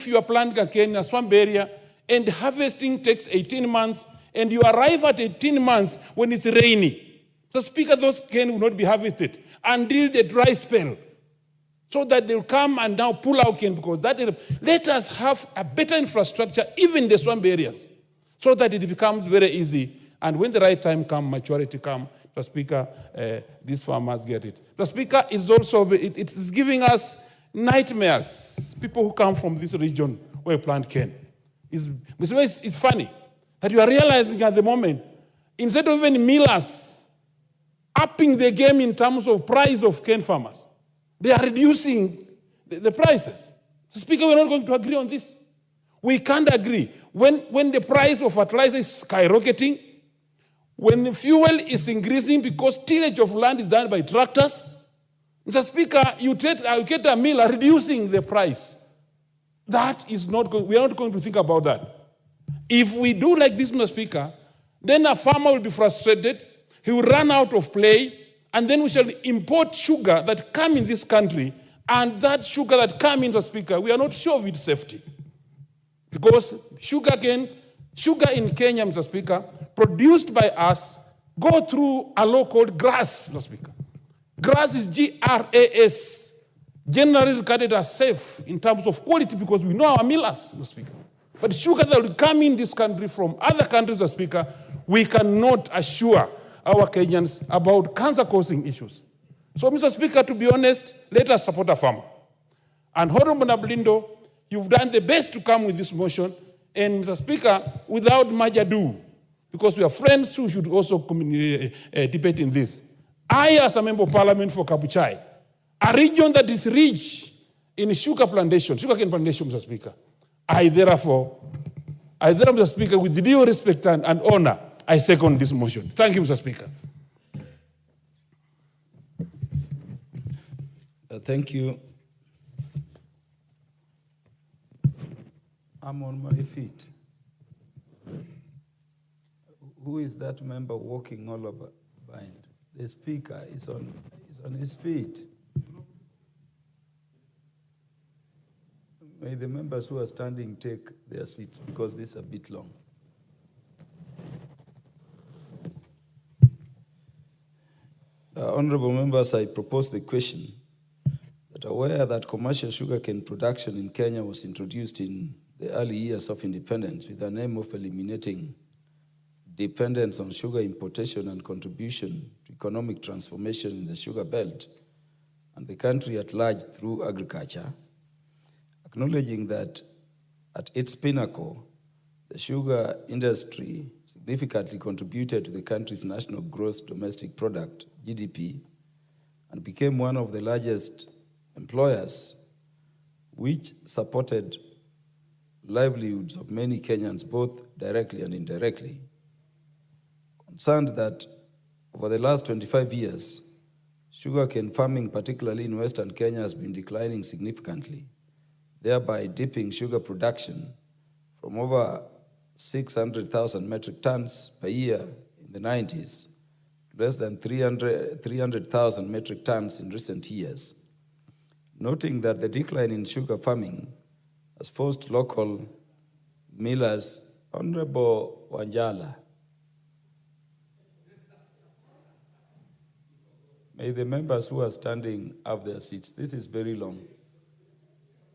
if you are planting a cane in a swamp area and harvesting takes 18 months and you arrive at 18 months when it's rainy, so Speaker, those cane will not be harvested until the dry spell, so that they'll come and now pull out cane, because let us have a better infrastructure even in the swamp areas, so that it becomes very easy. And when the right time comes, maturity comes, the Speaker, these farmers get it. The Speaker is also, it is giving us nightmares. People who come from this region where you plant cane. It's funny that you are realizing at the moment, instead of even millers upping the game in terms of price of cane farmers, they are reducing the prices. So Speaker, we're not going to agree on this. We can't agree. When the price of fertilizer is skyrocketing, when the fuel is increasing because tillage of land is done by tractors, Mr. Speaker, you get a miller reducing the price. That is not going, we are not going to think about that. If we do like this, Mr. Speaker, then a farmer will be frustrated, he will run out of play, and then we shall import sugar that come in this country, and that sugar that come in, Mr. Speaker, we are not sure of its safety. Because sugar in Kenya, Mr. Speaker, produced by us, go through a law called GRAS, Mr. Speaker. GRAS is G-R-A-S, generally regarded as safe in terms of quality because we know our millers, Mr. Speaker. But sugar that will come in this country from other countries, Mr. Speaker, we cannot assure our Kenyans about cancer-causing issues. So, Mr. Speaker, to be honest, let us support a farmer. And Honorable Nablindo, you've done the best to come with this motion, and Mr. Speaker, without much ado, because we are friends who should also debate in this. I, as a member of parliament for Kabuchai, a region that is rich in sugarcane plantation, Mr. Speaker, I therefore, Mr. Speaker, with due respect and honor, I second this motion. Thank you, Mr. Speaker. Thank you. I'm on my feet. Who is that member walking all over behind? The Speaker is on his feet. May the members who are standing take their seats because this is a bit long. Honorable members, I propose the question that aware that commercial sugarcane production in Kenya was introduced in the early years of independence with the aim of eliminating dependence on sugar importation and contribution to economic transformation in the sugar belt and the country at large through agriculture, acknowledging that at its pinnacle, the sugar industry significantly contributed to the country's national gross domestic product, GDP, and became one of the largest employers, which supported livelihoods of many Kenyans, both directly and indirectly. Concerned that over the last 25 years, sugarcane farming, particularly in Western Kenya, has been declining significantly, thereby dipping sugar production from over 600,000 metric tons per year in the 90s to less than 300,000 metric tons in recent years. Noting that the decline in sugar farming has forced local millers, Honorable Wanjala, may the members who are standing have their seats. This is very long.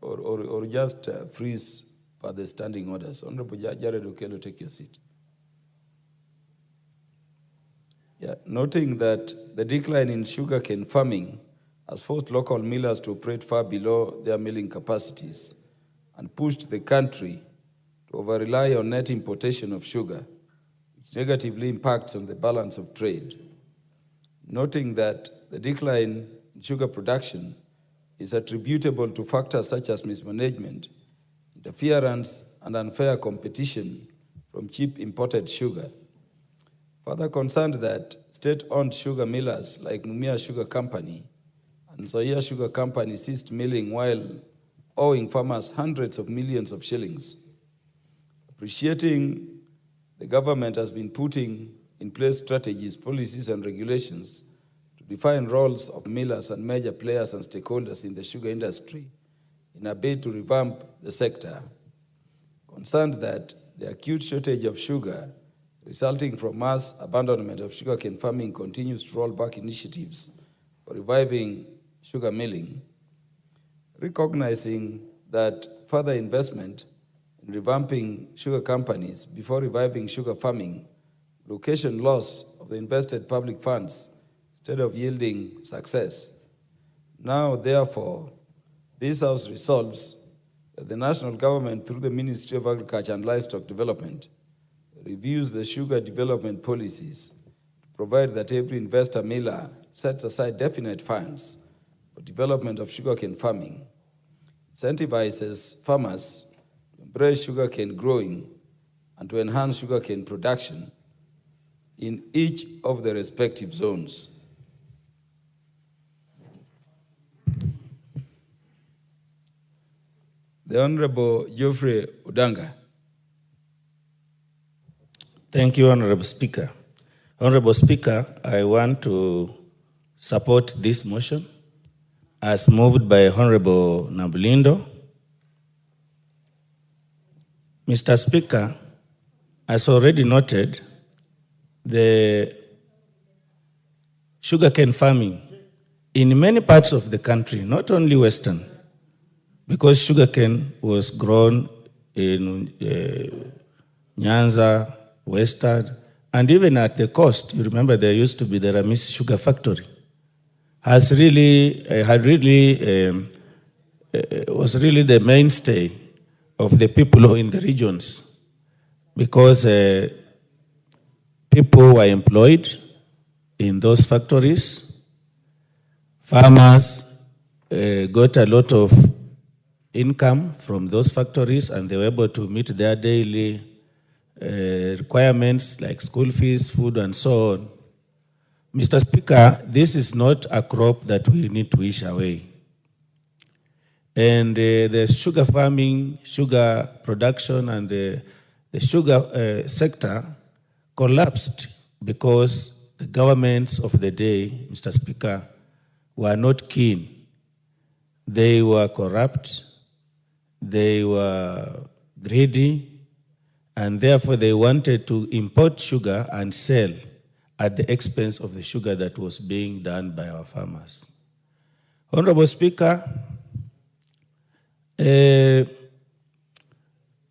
Or just freeze for the standing orders. Honorable Jared Okello, take your seat. Yeah, noting that the decline in sugarcane farming has forced local millers to operate far below their milling capacities and pushed the country to over-rely on net importation of sugar, which negatively impacts on the balance of trade. Noting that the decline in sugar production is attributable to factors such as mismanagement, interference, and unfair competition from cheap imported sugar. Further concerned that state-owned sugar millers like Mumia Sugar Company and Zoya Sugar Company ceased milling while owing farmers hundreds of millions of shillings. Appreciating the government has been putting in place strategies, policies, and regulations to define roles of millers and major players and stakeholders in the sugar industry, in a bid to revamp the sector, concerned that the acute shortage of sugar resulting from mass abandonment of sugarcane farming continues to roll back initiatives for reviving sugar milling, recognizing that further investment in revamping sugar companies before reviving sugar farming, location loss of the invested public funds instead of yielding success. Now, therefore, this House resolves that the national government, through the Ministry of Agriculture and Livestock Development, reviews the sugar development policies to provide that every investor miller sets aside definite funds for development of sugarcane farming, incentivizes farmers to embrace sugarcane growing and to enhance sugarcane production in each of the respective zones. The Honorable Geoffrey Udanga. Thank you, Honorable Speaker. Honorable Speaker, I want to support this motion as moved by Honorable Nabulindo. Mr. Speaker, as already noted, the sugarcane farming in many parts of the country, not only Western, because sugarcane was grown in Nyanza, Western, and even at the coast. You remember there used to be the Ramisi Sugar Factory. Was really the mainstay of the people in the regions, because people were employed in those factories. Farmers got a lot of income from those factories, and they were able to meet their daily requirements like school fees, food, and so on. Mr. Speaker, this is not a crop that we need to wish away. And the sugar farming, sugar production, and the sugar sector collapsed because the governments of the day, Mr. Speaker, were not keen. They were corrupt, they were greedy, and therefore they wanted to import sugar and sell at the expense of the sugar that was being done by our farmers. Honorable Speaker, the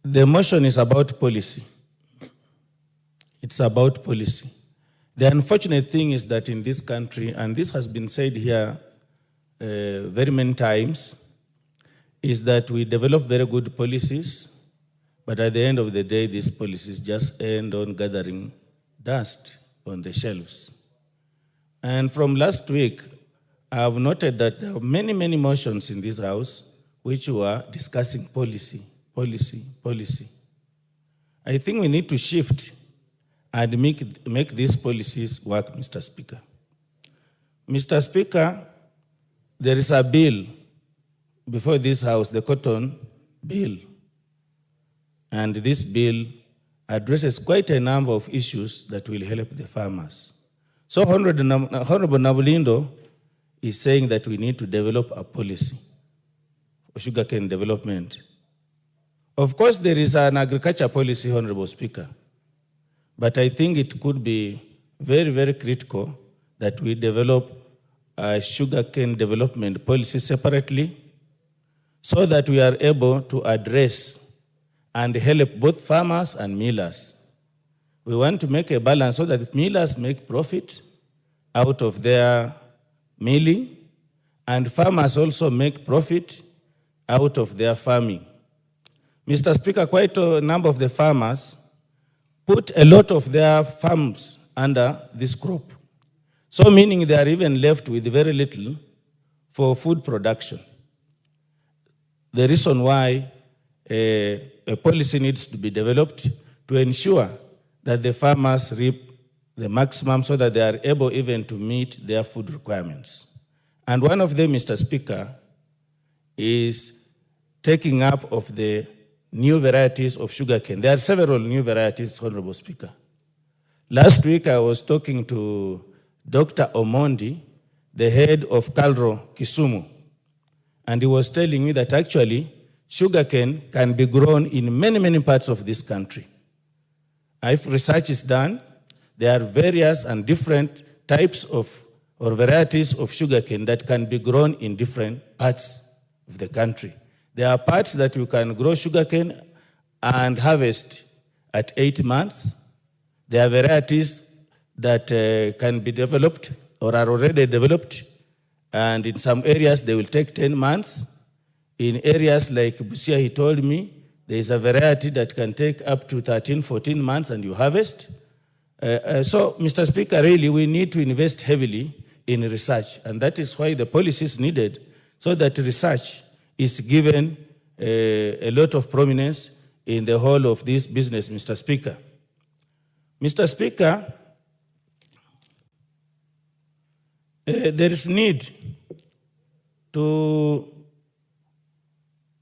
motion is about policy. It's about policy. The unfortunate thing is that in this country, and this has been said here very many times, is that we develop very good policies, but at the end of the day, these policies just end on gathering dust on the shelves. And from last week, I have noted that there are many, many motions in this House which were discussing policy. I think we need to shift and make these policies work, Mr. Speaker. Mr. Speaker, there is a bill before this House, the Cotton Bill. And this bill addresses quite a number of issues that will help the farmers. So Honorable Nabulindo is saying that we need to develop a policy for sugarcane development. Of course, there is an agriculture policy, Honorable Speaker, but I think it could be very, very critical that we develop a sugarcane development policy separately so that we are able to address and help both farmers and millers. We want to make a balance so that millers make profit out of their milling, and farmers also make profit out of their farming. Mr. Speaker, quite a number of the farmers put a lot of their farms under this crop. So meaning they are even left with very little for food production. The reason why a policy needs to be developed to ensure that the farmers reap the maximum so that they are able even to meet their food requirements. And one of them, Mr. Speaker, is taking up of the new varieties of sugarcane. There are several new varieties, Honorable Speaker. Last week I was talking to Dr. Omondi, the head of Calro Kisumu, And he was telling me that actually sugarcane can be grown in many, many parts of this country. If research is done, there are various and different types of or varieties of sugarcane that can be grown in different parts of the country. There are parts that you can grow sugarcane and harvest at 8 months. There are varieties that can be developed or are already developed, and in some areas they will take 10 months. In areas like Busia, he told me, there is a variety that can take up to 13, 14 months and you harvest. So, Mr. Speaker, really we need to invest heavily in research, and that is why the policy is needed, so that research is given a lot of prominence in the whole of this business, Mr. Speaker. Mr. Speaker, there is need to,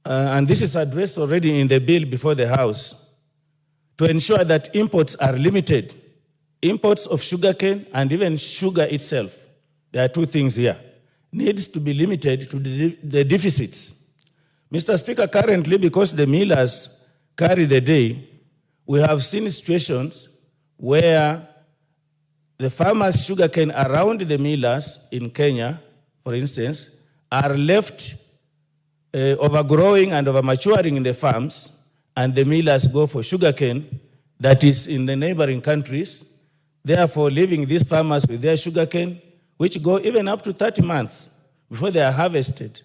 and this is addressed already in the bill before the House, to ensure that imports are limited. Imports of sugarcane and even sugar itself, there are two things here, needs to be limited to the deficits. Mr. Speaker, currently, because the millers carry the day, we have seen situations where the farmers' sugarcane around the millers in Kenya, for instance, are left overgrowing and overmaturing in the farms, and the millers go for sugarcane that is in the neighboring countries, therefore leaving these farmers with their sugarcane, which go even up to 30 months before they are harvested.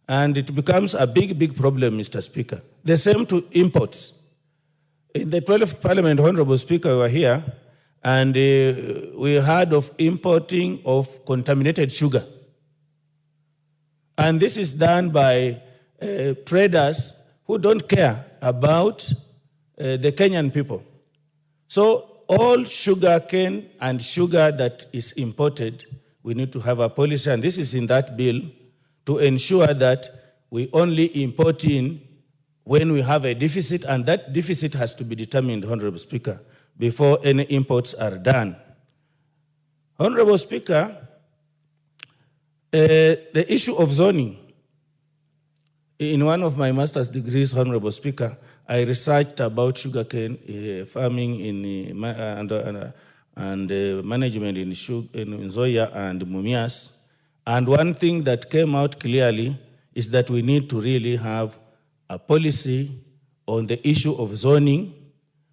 And it becomes a big, big problem, Mr. Speaker. The same to imports. In the 12th Parliament, Honorable Speaker, we were here, and we heard of importing of contaminated sugar. And this is done by traders who don't care about the Kenyan people. So all sugar cane and sugar that is imported, we need to have a policy, and this is in that bill, to ensure that we only import in when we have a deficit, and that deficit has to be determined, Honorable Speaker, before any imports are done. Honorable Speaker, the issue of zoning. In one of my master's degrees, Honorable Speaker, I researched about sugarcane farming and management in Nzoia and Mumias. And one thing that came out clearly is that we need to really have a policy on the issue of zoning,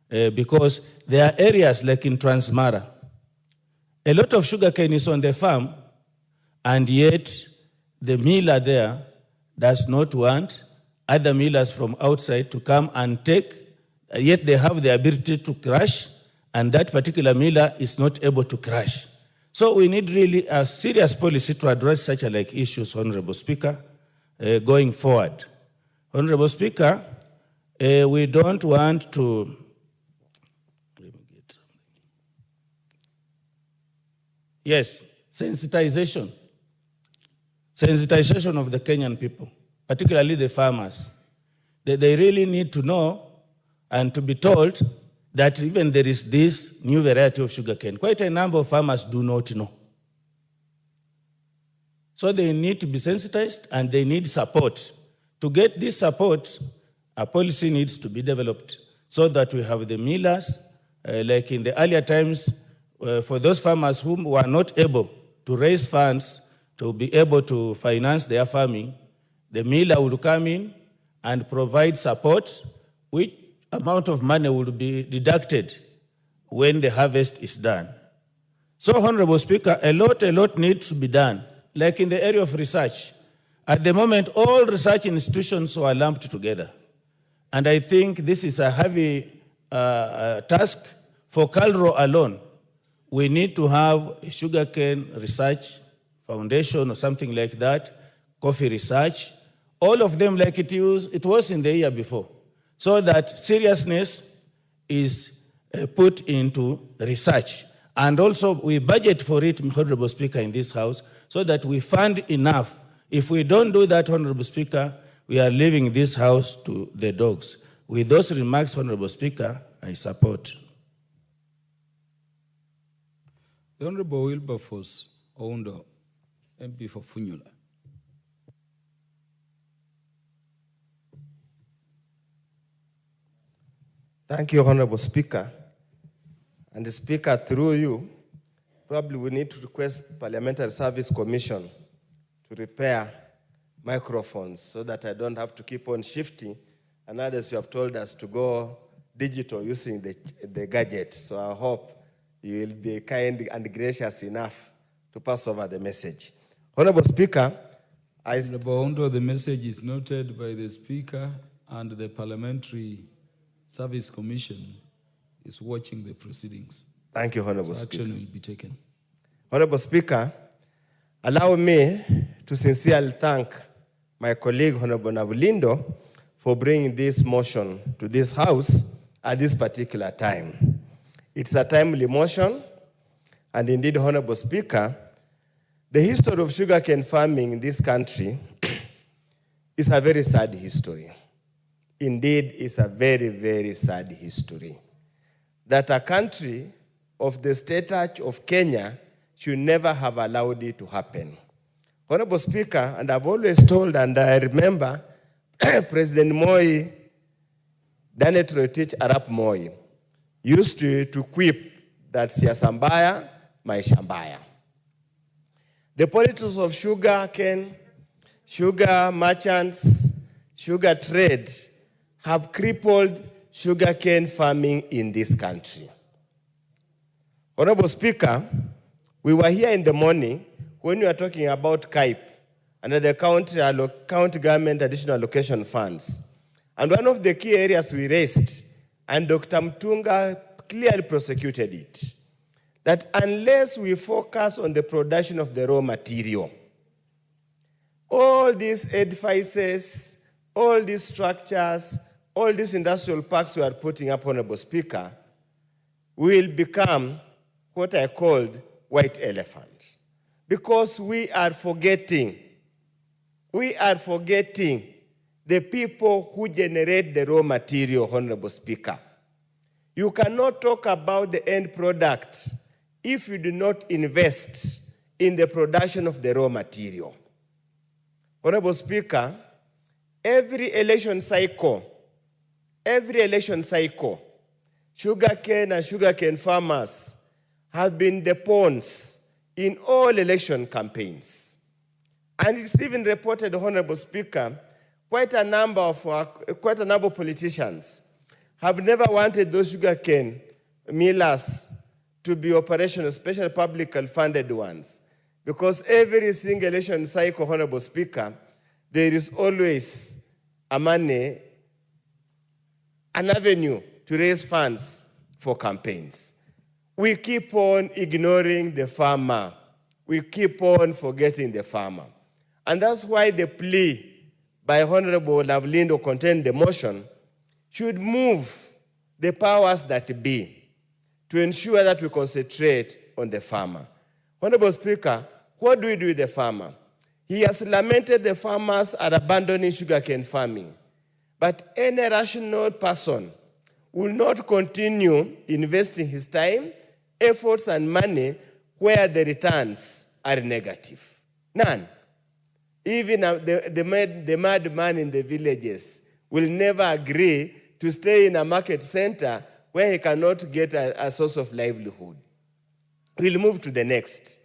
because there are areas like in Transmara, a lot of sugarcane is on the farm, and yet the miller there does not want other millers from outside to come and take, yet they have the ability to crush, and that particular miller is not able to crush. So we need really a serious policy to address such like issues, Honorable Speaker, going forward. Honorable Speaker, we don't want to, yes, sensitization of the Kenyan people, particularly the farmers. They really need to know and to be told that even there is this new variety of sugarcane. Quite a number of farmers do not know. So they need to be sensitized and they need support. To get this support, a policy needs to be developed so that we have the millers, like in the earlier times, for those farmers who were not able to raise funds to be able to finance their farming, the miller will come in and provide support, which amount of money will be deducted when the harvest is done. So, Honorable Speaker, a lot needs to be done, like in the area of research. At the moment, all research institutions were lumped together. And I think this is a heavy task for KALRO alone. We need to have a sugarcane research foundation or something like that, coffee research, all of them like it was in the year before, so that seriousness is put into research. And also we budget for it, Honorable Speaker, in this House, so that we fund enough. If we don't do that, Honorable Speaker, we are leaving this House to the dogs. With those remarks, Honorable Speaker, I support. The Honorable Wilberforce Oundo, MP for Funyula. Thank you, Honorable Speaker. And the Speaker, through you, probably we need to request Parliamentary Service Commission to repair microphones so that I don't have to keep on shifting. And others, you have told us to go digital using the gadget. So I hope you will be kind and gracious enough to pass over the message. Honorable Speaker, Honorable, the message is noted by the Speaker, and the Parliamentary Service Commission is watching the proceedings. Thank you, Honorable Speaker. Action will be taken. Honorable Speaker, allow me to sincerely thank my colleague, Honorable Navulindo, for bringing this motion to this House at this particular time. It's a timely motion, and indeed, Honorable Speaker, the history of sugarcane farming in this country is a very sad history. Indeed, it's a very, very sad history. That a country of the stature of Kenya should never have allowed it to happen. Honorable Speaker, and I've always told, and I remember President Moi, Daniel Toroitich Arap Moi, used to quip that siasa mbaya, maisha mbaya. The politics of sugar cane, sugar merchants, sugar trade have crippled sugarcane farming in this country. Honorable Speaker, we were here in the morning when we were talking about KIPE and the county government additional allocation funds. And one of the key areas we raised, and Dr. Mtunga clearly prosecuted it, that unless we focus on the production of the raw material, all these edifices, all these structures, all these industrial parks we are putting up, Honorable Speaker, will become what I called white elephants. Because we are forgetting the people who generate the raw material, Honorable Speaker. You cannot talk about the end product if you do not invest in the production of the raw material. Honorable Speaker, every election cycle, sugarcane and sugarcane farmers have been the pawns in all election campaigns. And it's even reported, Honorable Speaker, quite a number of politicians have never wanted those sugarcane millers to be operational, especially publicly funded ones. Because every single election cycle, Honorable Speaker, there is always an avenue to raise funds for campaigns. We keep on ignoring the farmer. We keep on forgetting the farmer. And that's why the plea by Honorable Navulindo contained the motion should move the powers that be to ensure that we concentrate on the farmer. Honorable Speaker, what do we do with the farmer? He has lamented the farmers are abandoning sugarcane farming. But any rational person will not continue investing his time, efforts, and money where the returns are negative. None. Even the madman in the villages will never agree to stay in a market center where he cannot get a source of livelihood. We'll move to the next.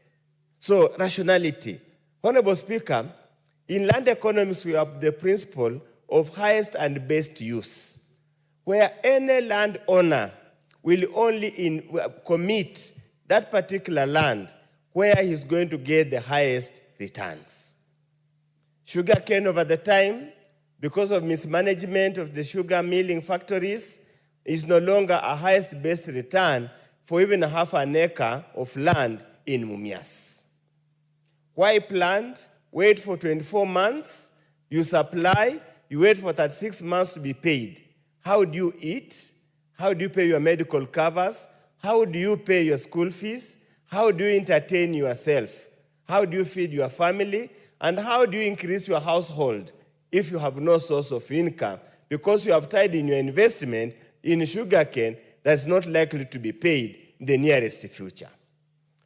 So, rationality. Honorable Speaker, in land economics, we have the principle of highest and best use, where any landowner will only commit that particular land where he's going to get the highest returns. Sugarcane over the time, because of mismanagement of the sugar milling factories, is no longer a highest best return for even half an acre of land in Mumias. Why plant? Wait for 24 months, you supply, you wait for 36 months to be paid. How do you eat? How do you pay your medical covers? How do you pay your school fees? How do you entertain yourself? How do you feed your family? And how do you increase your household if you have no source of income? Because you have tied in your investment in sugarcane that's not likely to be paid in the nearest future.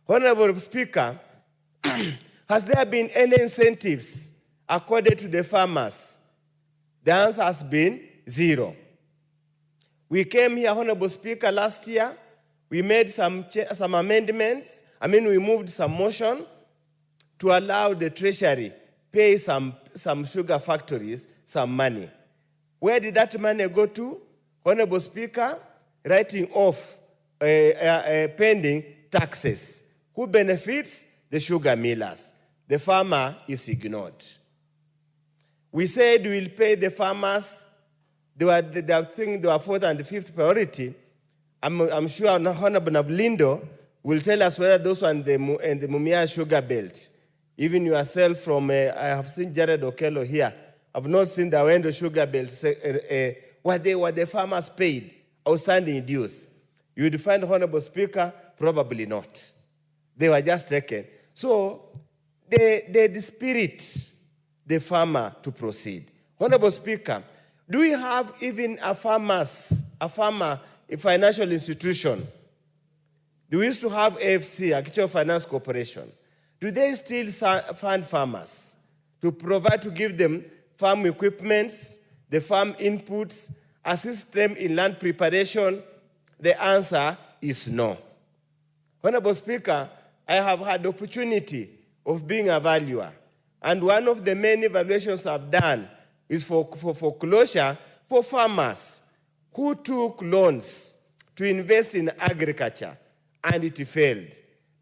Honorable Speaker, has there been any incentives accorded to the farmers? The answer has been zero. We came here, Honorable Speaker, last year. We made some amendments. We moved some motion to allow the Treasury pay some sugar factories some money. Where did that money go to? Honorable Speaker, writing off pending taxes. Who benefits? The sugar millers. The farmer is ignored. We said we'll pay the farmers. They were fourth and fifth priority. I'm sure Honorable Nablindo will tell us whether those are in the Mumia sugar belt. Even yourself from, I have seen Jared Okello here. I've not seen the Wendo sugar belt what the farmers paid outstanding dues. You would find, Honorable Speaker, probably not. They were just taken. So they dispirit the farmer to proceed. Honorable Speaker, do we have even a financial institution? We used to have AFC, Agricultural Finance Corporation. Do they still fund farmers to provide, to give them farm equipments, the farm inputs, assist them in land preparation? The answer is no. Honorable Speaker, I have had the opportunity of being a valuer, and one of the many evaluations I've done is for foreclosure for farmers who took loans to invest in agriculture, and it failed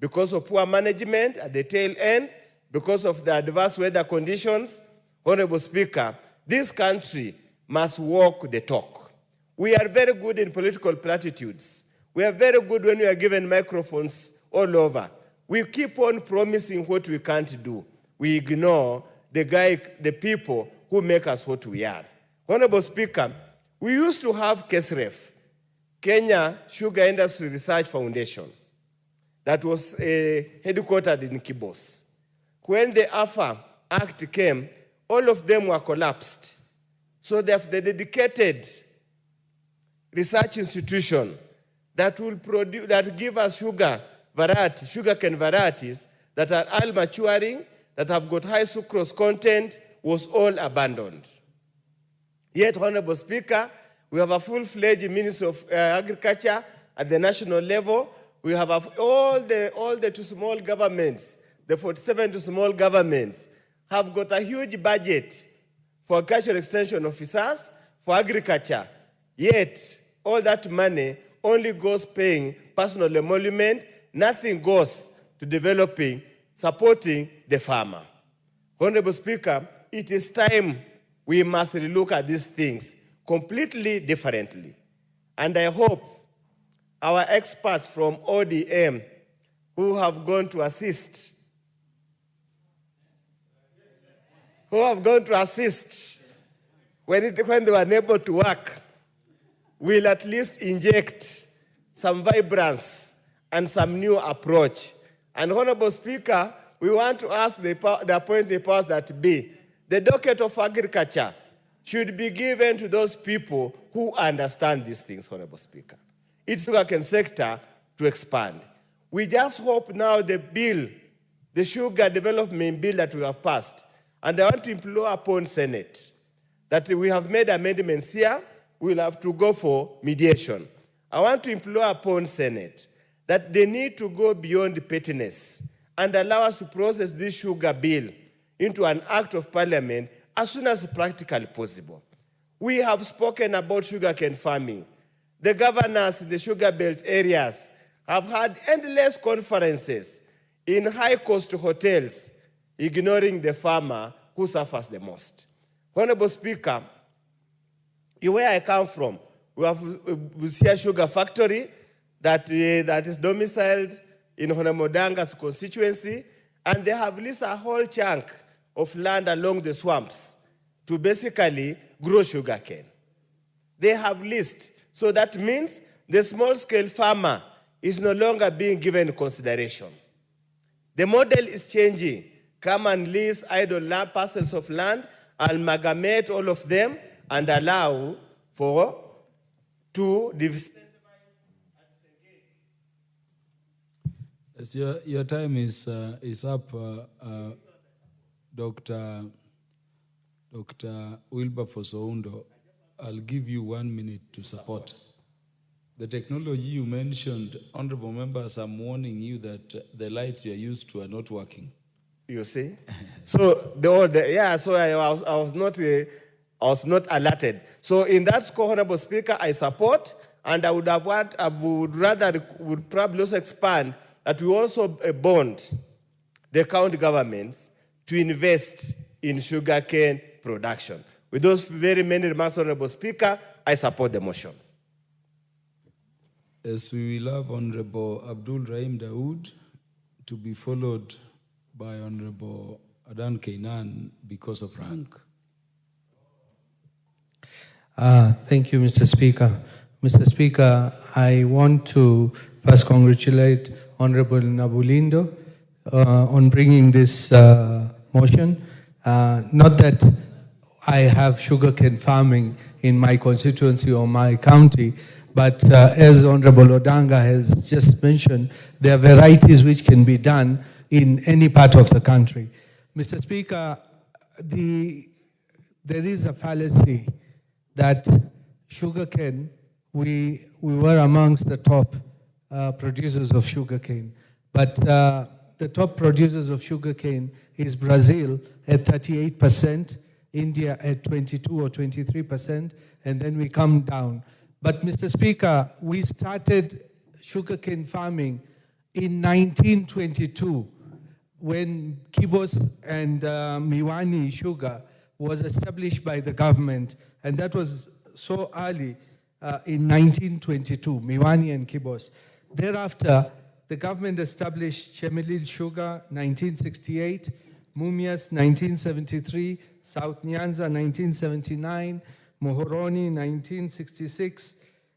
because of poor management at the tail end, because of the adverse weather conditions. Honorable Speaker, this country must walk the talk. We are very good in political platitudes. We are very good when we are given microphones all over. We keep on promising what we can't do. We ignore the people who make us what we are. Honorable Speaker, we used to have KSREF, Kenya Sugar Industry Research Foundation, that was headquartered in Kibos. When the AFA Act came, all of them were collapsed. So they have the dedicated research institution that will produce, that give us sugarcane varieties that are all maturing, that have got high sucrose content, was all abandoned. Yet, Honorable Speaker, we have a full-fledged Ministry of Agriculture at the national level. We have all the two small governments, the 47 to small governments, have got a huge budget for agricultural extension officers, for agriculture. Yet, all that money only goes paying personal emolument. Nothing goes to developing, supporting the farmer. Honorable Speaker, it is time we must relook at these things completely differently. And I hope our experts from ODM who have gone to assist, when they were unable to work, will at least inject some vibrance and some new approach. And Honorable Speaker, we want to ask the appointed powers that be, the docket of agriculture should be given to those people who understand these things, Honorable Speaker. It's the sugarcane sector to expand. We just hope now the bill, the sugar development bill that we have passed, and I want to implore upon Senate that we have made amendments here, we'll have to go for mediation. I want to implore upon Senate that they need to go beyond pettiness and allow us to process this sugar bill into an act of parliament as soon as practically possible. We have spoken about sugarcane farming. The governors in the sugar belt areas have had endless conferences in high-cost hotels, ignoring the farmer who suffers the most. Honorable Speaker, where I come from, we have Busia Sugar Factory that is domiciled in Honamodanga's constituency, and they have leased a whole chunk of land along the swamps to basically grow sugarcane. They have leased, so that means the small-scale farmer is no longer being given consideration. The model is changing. Come and lease idle land, parcels of land, amalgamate all of them, and allow to diversify. Yes, your time is up, Dr. Wilberforce Oundo. I'll give you 1 minute to support. The technology you mentioned, honorable members, I'm warning you that the lights you are used to are not working. You see? So so I was not alerted. So in that score, Honorable Speaker, I support, and I would probably also expand that we also bond the county governments to invest in sugarcane production. With those very many remarks, Honorable Speaker, I support the motion. As we will have Honorable Abdul Rahim Dawood to be followed by Honorable Adan Kainan because of rank. Thank you, Mr. Speaker. Mr. Speaker, I want to first congratulate Honorable Nabulindo on bringing this motion. Not that I have sugarcane farming in my constituency or my county, but as Honorable Odanga has just mentioned, there are varieties which can be done in any part of the country. Mr. Speaker, there is a fallacy that sugarcane, we were amongst the top producers of sugarcane, but the top producers of sugarcane is Brazil at 38%, India at 22 or 23%, and then we come down. But Mr. Speaker, we started sugarcane farming in 1922 when Kibos and Miwani sugar was established by the government, and that was so early in 1922, Miwani and Kibos. Thereafter, the government established Chemelil sugar 1968, Mumias 1973, South Nyanza 1979, Mohoroni 1966,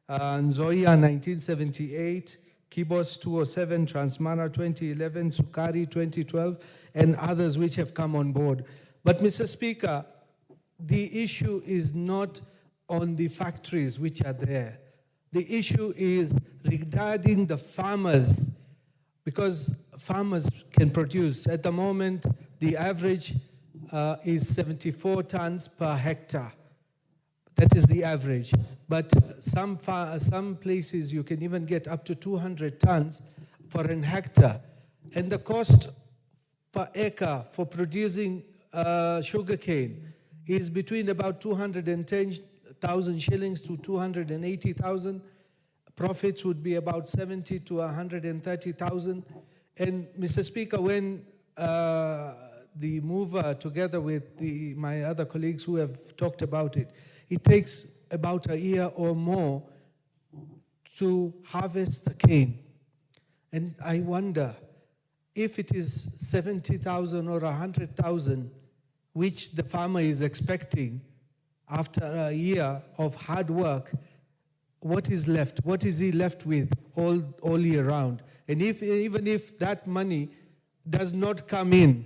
Nzoia 1978, Kibos 207, Transmara 2011, Sukari 2012, and others which have come on board. But Mr. Speaker, the issue is not on the factories which are there. The issue is regarding the farmers, because farmers can produce. At the moment, the average is 74 tons per hectare. That is the average. But some places you can even get up to 200 tons for an hectare. And the cost per acre for producing sugarcane is between about 210,000 shillings to 280,000. Profits would be about 70 to 130,000. And Mr. Speaker, when the mover, together with my other colleagues who have talked about it, it takes about a year or more to harvest the cane. And I wonder if it is 70,000 or 100,000, which the farmer is expecting after a year of hard work, what is left? What is he left with all year round? And even if that money does not come in,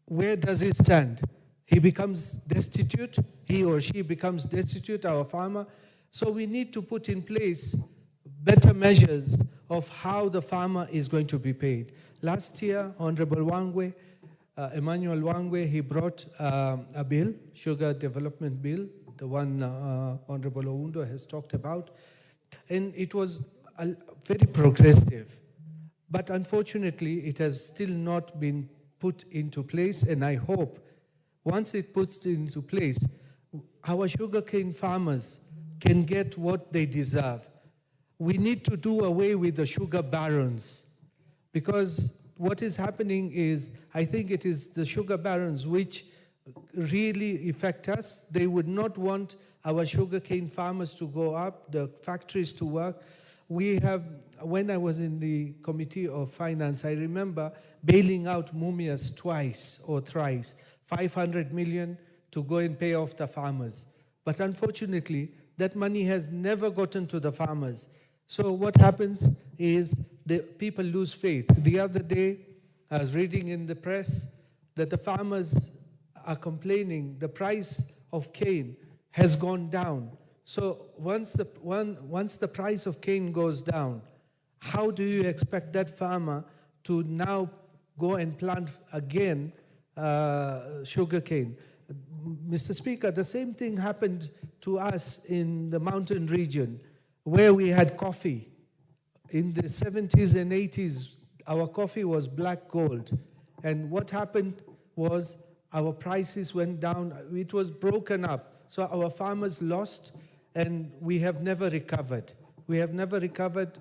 where does he stand? He becomes destitute, he or she becomes destitute, our farmer. So we need to put in place better measures of how the farmer is going to be paid. Last year, Honorable Wangwe, Emmanuel Wangwe, he brought a bill, Sugar Development Bill, the one Honorable Oundo has talked about, and it was very progressive. But unfortunately, it has still not been put into place, and I hope once it puts into place, our sugarcane farmers can get what they deserve. We need to do away with the sugar barons, because what is happening is, I think it is the sugar barons which really affect us. They would not want our sugarcane farmers to go up, the factories to work. We have, when I was in the Committee of Finance, I remember bailing out Mumias twice or thrice, 500 million to go and pay off the farmers. But unfortunately, that money has never gotten to the farmers. So what happens is the people lose faith. The other day, I was reading in the press that the farmers are complaining the price of cane has gone down. So once the price of cane goes down, how do you expect that farmer to now go and plant again sugarcane? Mr. Speaker, the same thing happened to us in the mountain region. where we had coffee. In the 70s and 80s, our coffee was black gold. And what happened was our prices went down. It was broken up. So our farmers lost, and we have never recovered. We have never recovered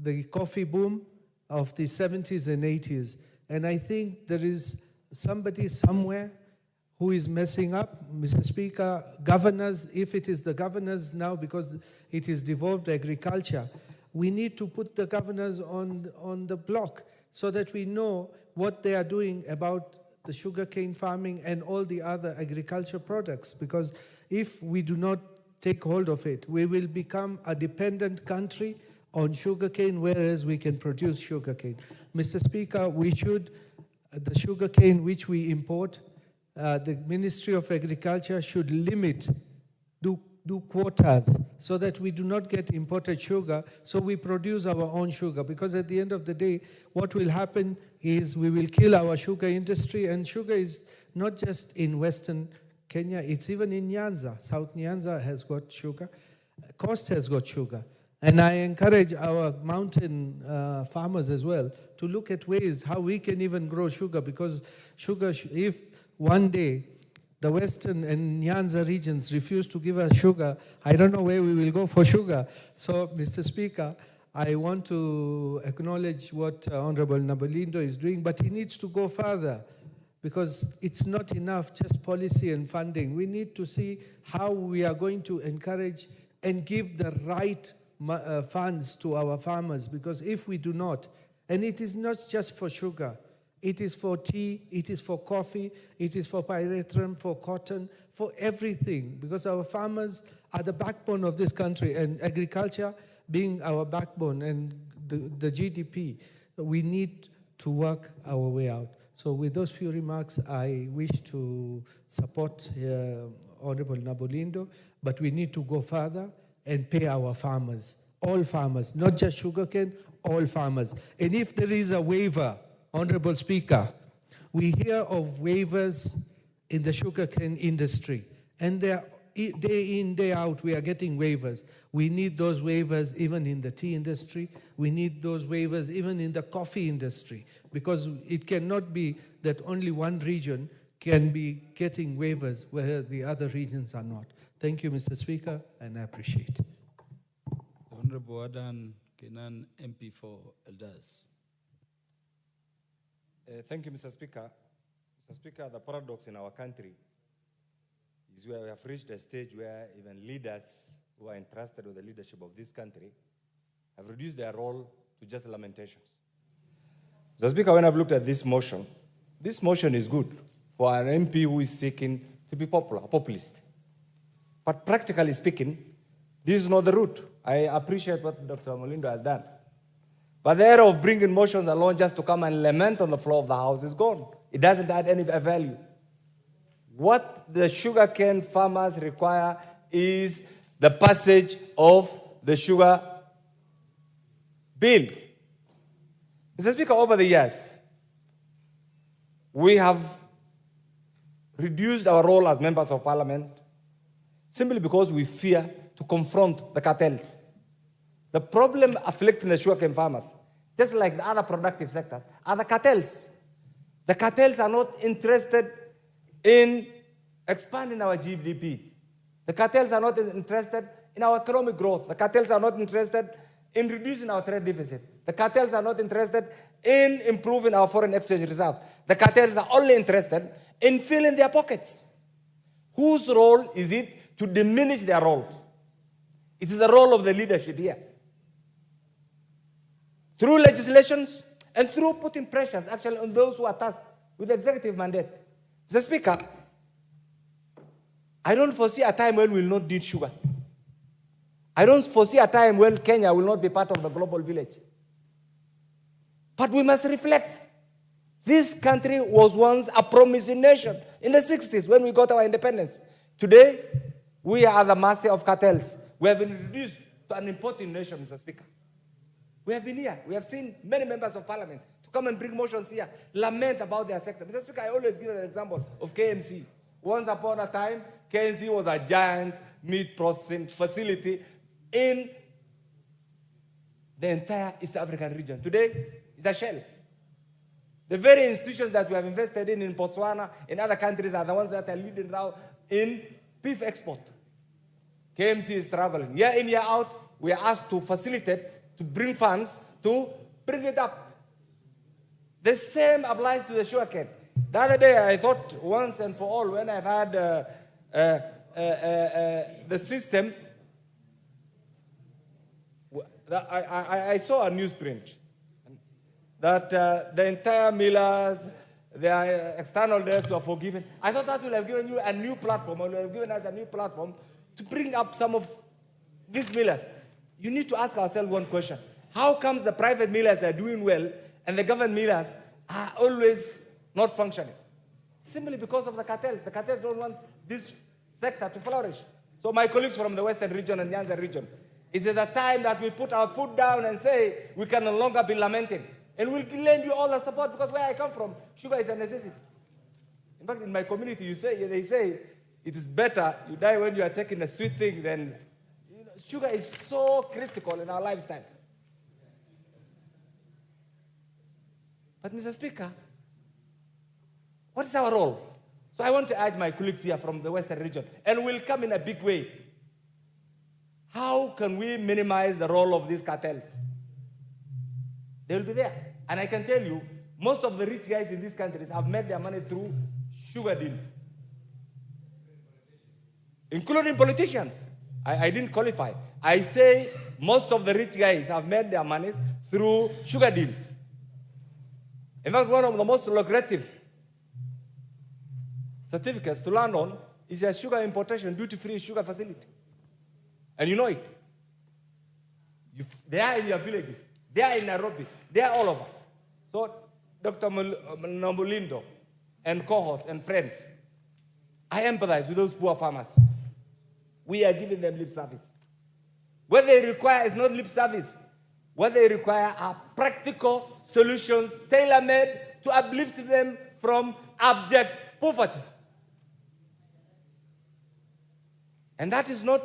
the coffee boom of the 70s and 80s. And I think there is somebody somewhere who is messing up. Mr. Speaker, governors, if it is the governors now, because it is devolved agriculture, we need to put the governors on the block so that we know what they are doing about the sugarcane farming and all the other agriculture products. Because if we do not take hold of it, we will become a dependent country on sugarcane, whereas we can produce sugarcane. Mr. Speaker, we should, the sugarcane which we import, the Ministry of Agriculture should limit, do quotas, so that we do not get imported sugar, so we produce our own sugar. Because at the end of the day, what will happen is we will kill our sugar industry, and sugar is not just in Western Kenya, it's even in Nyanza. South Nyanza has got sugar. Coast has got sugar. And I encourage our mountain farmers as well to look at ways how we can even grow sugar, because sugar, if one day the Western and Nyanza regions refuse to give us sugar, I don't know where we will go for sugar. So, Mr. Speaker, I want to acknowledge what Honorable Nabolindo is doing, but he needs to go further, because it's not enough just policy and funding. We need to see how we are going to encourage and give the right funds to our farmers, because if we do not, and it is not just for sugar, it is for tea, it is for coffee, it is for pyrethrum, for cotton, for everything, because our farmers are the backbone of this country, and agriculture being our backbone and the GDP, we need to work our way out. So with those few remarks, I wish to support Honorable Nabolindo, but we need to go further and pay our farmers, all farmers, not just sugarcane, all farmers. And if there is a waiver, Honorable Speaker, we hear of waivers in the sugarcane industry, and day in, day out, we are getting waivers. We need those waivers even in the tea industry. We need those waivers even in the coffee industry, because it cannot be that only one region can be getting waivers where the other regions are not. Thank you, Mr. Speaker, and I appreciate it. Honorable Adan Kenan, MP for Elders. Thank you, Mr. Speaker. Mr. Speaker, the paradox in our country is where we have reached a stage where even leaders who are entrusted with the leadership of this country have reduced their role to just lamentations. Mr. Speaker, when I've looked at this motion is good for an MP who is seeking to be popular, a populist. But practically speaking, this is not the route. I appreciate what Dr. Molindo has done. But the era of bringing motions alone just to come and lament on the floor of the House is gone. It doesn't add any value. What the sugarcane farmers require is the passage of the sugar bill. Mr. Speaker, over the years, we have reduced our role as members of parliament simply because we fear to confront the cartels. The problem afflicting the sugarcane farmers, just like the other productive sectors, are the cartels. The cartels are not interested in expanding our GDP. The cartels are not interested in our economic growth. The cartels are not interested in reducing our trade deficit. The cartels are not interested in improving our foreign exchange reserves. The cartels are only interested in filling their pockets. Whose role is it to diminish their role? It is the role of the leadership here. Through legislations and through putting pressures actually on those who are tasked with the executive mandate. Mr. Speaker, I don't foresee a time when we will not need sugar. I don't foresee a time when Kenya will not be part of the global village. But we must reflect. This country was once a promising nation in the 60s when we got our independence. Today, we are at the mercy of cartels. We have been reduced to an importing nation, Mr. Speaker. We have been here. We have seen many members of parliament to come and bring motions here, lament about their sector. Mr. Speaker, I always give an example of KMC. Once upon a time, KMC was a giant meat processing facility in the entire East African region. Today, it's a shell. The very institutions that we have invested in Botswana, in other countries, are the ones that are leading now in beef export. KMC is struggling. Year in, year out, we are asked to facilitate, to bring funds, to bring it up. The same applies to the sugarcane. The other day, I thought once and for all, when I've had the system, I saw a newsprint that the entire millers, their external debts were forgiven. I thought that would have given you a new platform, or would have given us a new platform to bring up some of these millers. You need to ask ourselves one question. How comes the private millers are doing well and the government millers are always not functioning? Simply because of the cartels. The cartels don't want this sector to flourish. So my colleagues from the Western region and Nyanza region, is it the time that we put our foot down and say we can no longer be lamenting? And we'll lend you all the support, because where I come from, sugar is a necessity. In fact, in my community, they say it is better you die when you are taking a sweet thing than, sugar is so critical in our lifestyle. But Mr. Speaker, what is our role? So I want to urge my colleagues here from the Western region, and we'll come in a big way. How can we minimize the role of these cartels? They will be there. And I can tell you, most of the rich guys in these countries have made their money through sugar deals, including politicians. I didn't qualify. I say most of the rich guys have made their money through sugar deals. In fact, one of the most lucrative certificates to land on is a sugar importation duty-free sugar facility. And you know it. They are in your villages. They are in Nairobi. They are all over. So, Dr. Nambulindo and cohorts and friends, I empathize with those poor farmers. We are giving them lip service. What they require is not lip service. What they require are practical solutions tailor-made to uplift them from abject poverty. And that is not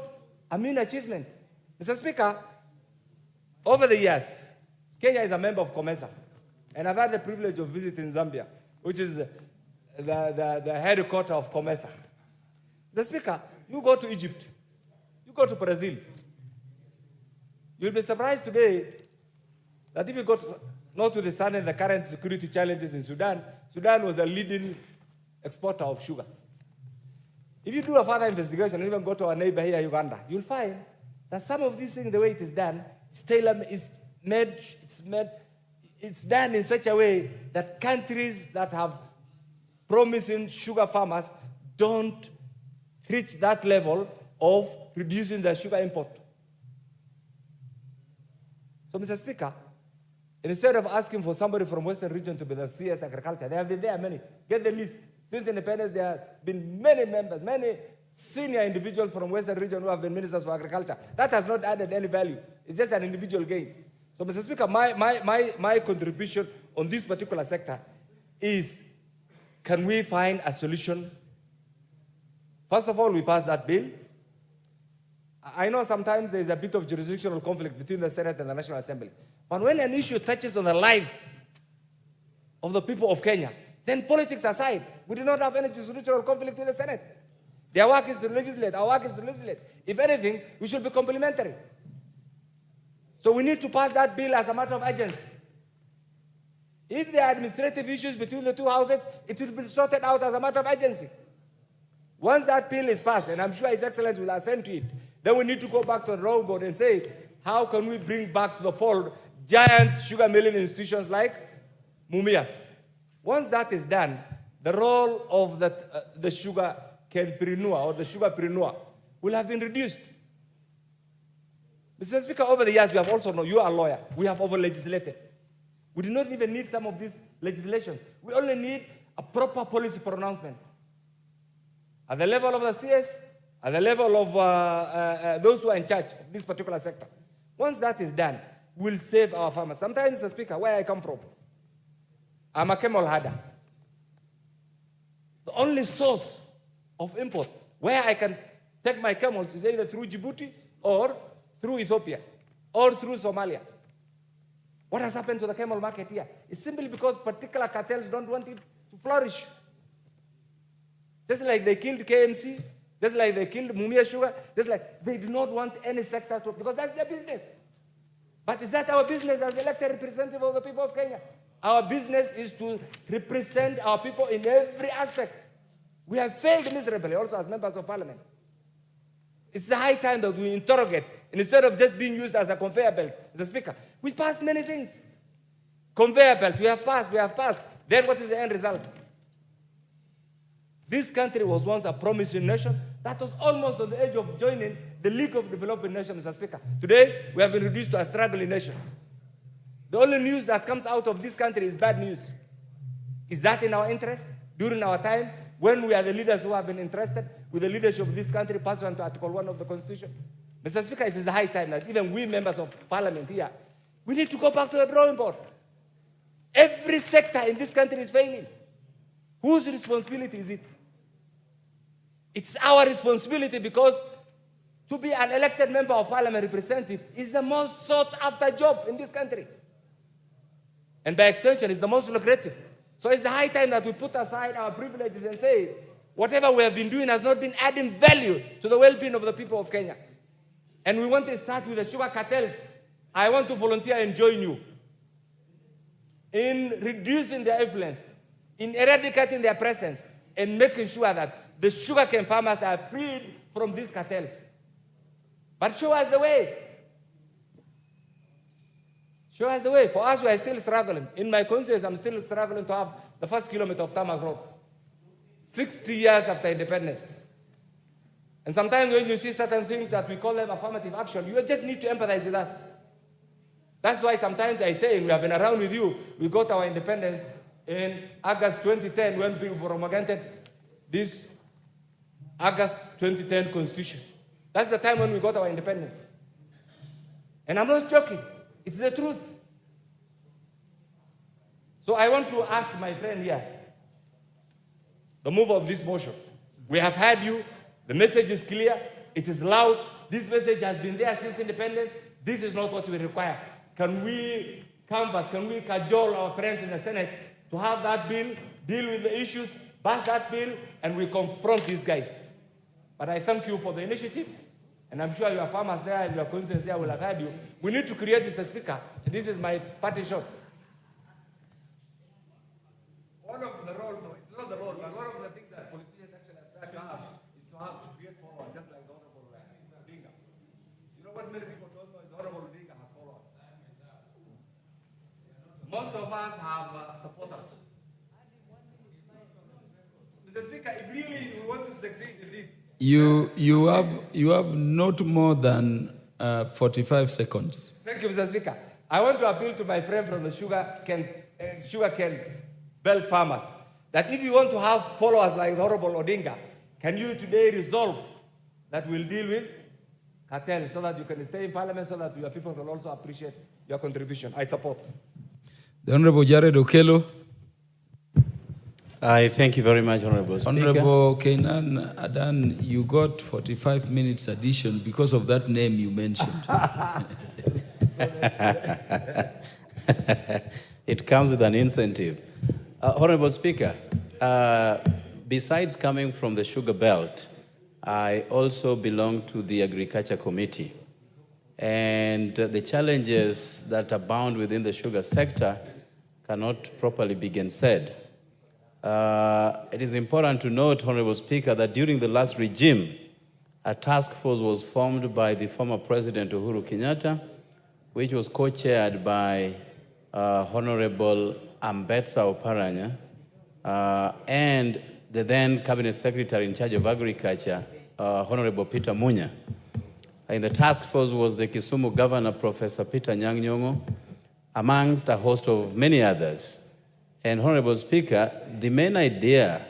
a mean achievement. Mr. Speaker, over the years, Kenya is a member of KWANZA, and I've had the privilege of visiting Zambia, which is the headquarters of KWANZA. Mr. Speaker, you go to Egypt, you go to Brazil, you'll be surprised today that if you go to, notwithstanding the current security challenges in Sudan, Sudan was the leading exporter of sugar. If you do a further investigation and even go to our neighbor here, Uganda, you'll find that some of these things, the way it is done, it's done in such a way that countries that have promising sugar farmers don't reach that level of reducing their sugar import. So, Mr. Speaker, instead of asking for somebody from Western region to be the CS Agriculture, there have been many. Get the list. Since independence, there have been many members, many senior individuals from Western region who have been ministers for agriculture. That has not added any value. It's just an individual gain. So, Mr. Speaker, my contribution on this particular sector is, can we find a solution? First of all, we pass that bill. I know sometimes there is a bit of jurisdictional conflict between the Senate and the National Assembly. But when an issue touches on the lives of the people of Kenya, then politics aside, we do not have any jurisdictional conflict with the Senate. Their work is to legislate, our work is to legislate. If anything, we should be complementary. So we need to pass that bill as a matter of urgency. If there are administrative issues between the two houses, it will be sorted out as a matter of urgency. Once that bill is passed, and I'm sure His Excellency will assent to it, then we need to go back to the drawing board and say, how can we bring back to the fold giant sugar milling institutions like Mumias? Once that is done, the role of the sugar canepreneur or the sugarpreneur will have been reduced. Mr. Speaker, over the years, we have also known, you are a lawyer, we have over-legislated. We do not even need some of these legislations. We only need a proper policy pronouncement. At the level of the CS, at the level of those who are in charge of this particular sector. Once that is done, we'll save our farmers. Sometimes, Mr. Speaker, where I come from, I'm a camel herder. The only source of import where I can take my camels is either through Djibouti or through Ethiopia or through Somalia. What has happened to the camel market here? It's simply because particular cartels don't want it to flourish. Just like they killed KMC, just like they killed Mumia Sugar, just like they do not want any sector to, because that's their business. But is that our business as elected representative of the people of Kenya? Our business is to represent our people in every aspect. We have failed miserably also as members of parliament. It's the high time that we interrogate, and instead of just being used as a conveyor belt, as a speaker. We passed many things. Conveyor belt, we have passed. Then what is the end result? This country was once a promising nation that was almost on the edge of joining the League of Developing Nations, Mr. Speaker. Today, we have been reduced to a struggling nation. The only news that comes out of this country is bad news. Is that in our interest during our time when we are the leaders who have been entrusted with the leadership of this country pursuant to Article 1 of the Constitution? Mr. Speaker, it is the high time that even we members of parliament here, we need to go back to the drawing board. Every sector in this country is failing. Whose responsibility is it? It's our responsibility, because to be an elected member of parliament representative is the most sought after job in this country. And by extension, it's the most lucrative. So it's the high time that we put aside our privileges and say, whatever we have been doing has not been adding value to the well-being of the people of Kenya. And we want to start with the sugar cartels. I want to volunteer and join you in reducing their influence, in eradicating their presence, and making sure that the sugarcane farmers are freed from these cartels. But show us the way. Show us the way. For us, we are still struggling. In my conscience, I'm still struggling to have the first kilometer of tarmac road. 60 years after independence. And sometimes when you see certain things that we call them affirmative action, you just need to empathize with us. That's why sometimes I say, we have been around with you, we got our independence in August 2010 when people promulgated this August 2010 Constitution. That's the time when we got our independence. And I'm not joking. It's the truth. So I want to ask my friend here, the mover of this motion. We have heard you. The message is clear. It is loud. This message has been there since independence. This is not what we require. Can we canvass, can we cajole our friends in the Senate to have that bill, deal with the issues, pass that bill, and we confront these guys? But I thank you for the initiative, and I'm sure your farmers there and your constituents there will have heard you. We need to create, Mr. Speaker, this is my party shot. One of the roles, it's not the role, but one of the things that politicians actually aspire to have is to have to create followers, just like the Honorable Odinga. You know what many people don't know is the Honorable Odinga has followers. Most of us have supporters. Mr. Speaker, if really we want to succeed in this, You have not more than 45 seconds. Thank you, Mr. Speaker. I want to appeal to my friend from the sugarcane belt farmers that if you want to have followers like Honorable Odinga, can you today resolve that we'll deal with cartel so that you can stay in parliament, so that your people will also appreciate your contribution? I support. The Honorable Jared Okello. I thank you very much, Honorable Speaker. Honorable Kenan Adan, you got 45 minutes addition because of that name you mentioned. It comes with an incentive. Honorable Speaker, besides coming from the Sugar Belt, I also belong to the Agriculture Committee. And the challenges that abound within the sugar sector cannot properly be gainsaid. It is important to note, Honorable Speaker, that during the last regime, a task force was formed by the former President Uhuru Kenyatta, which was co-chaired by Honorable Ambetsa Oparanya and the then Cabinet Secretary in charge of Agriculture, Honorable Peter Munya. In the task force was the Kisumu Governor, Professor Peter Anyang' Nyong'o, amongst a host of many others. And Honorable Speaker, the main idea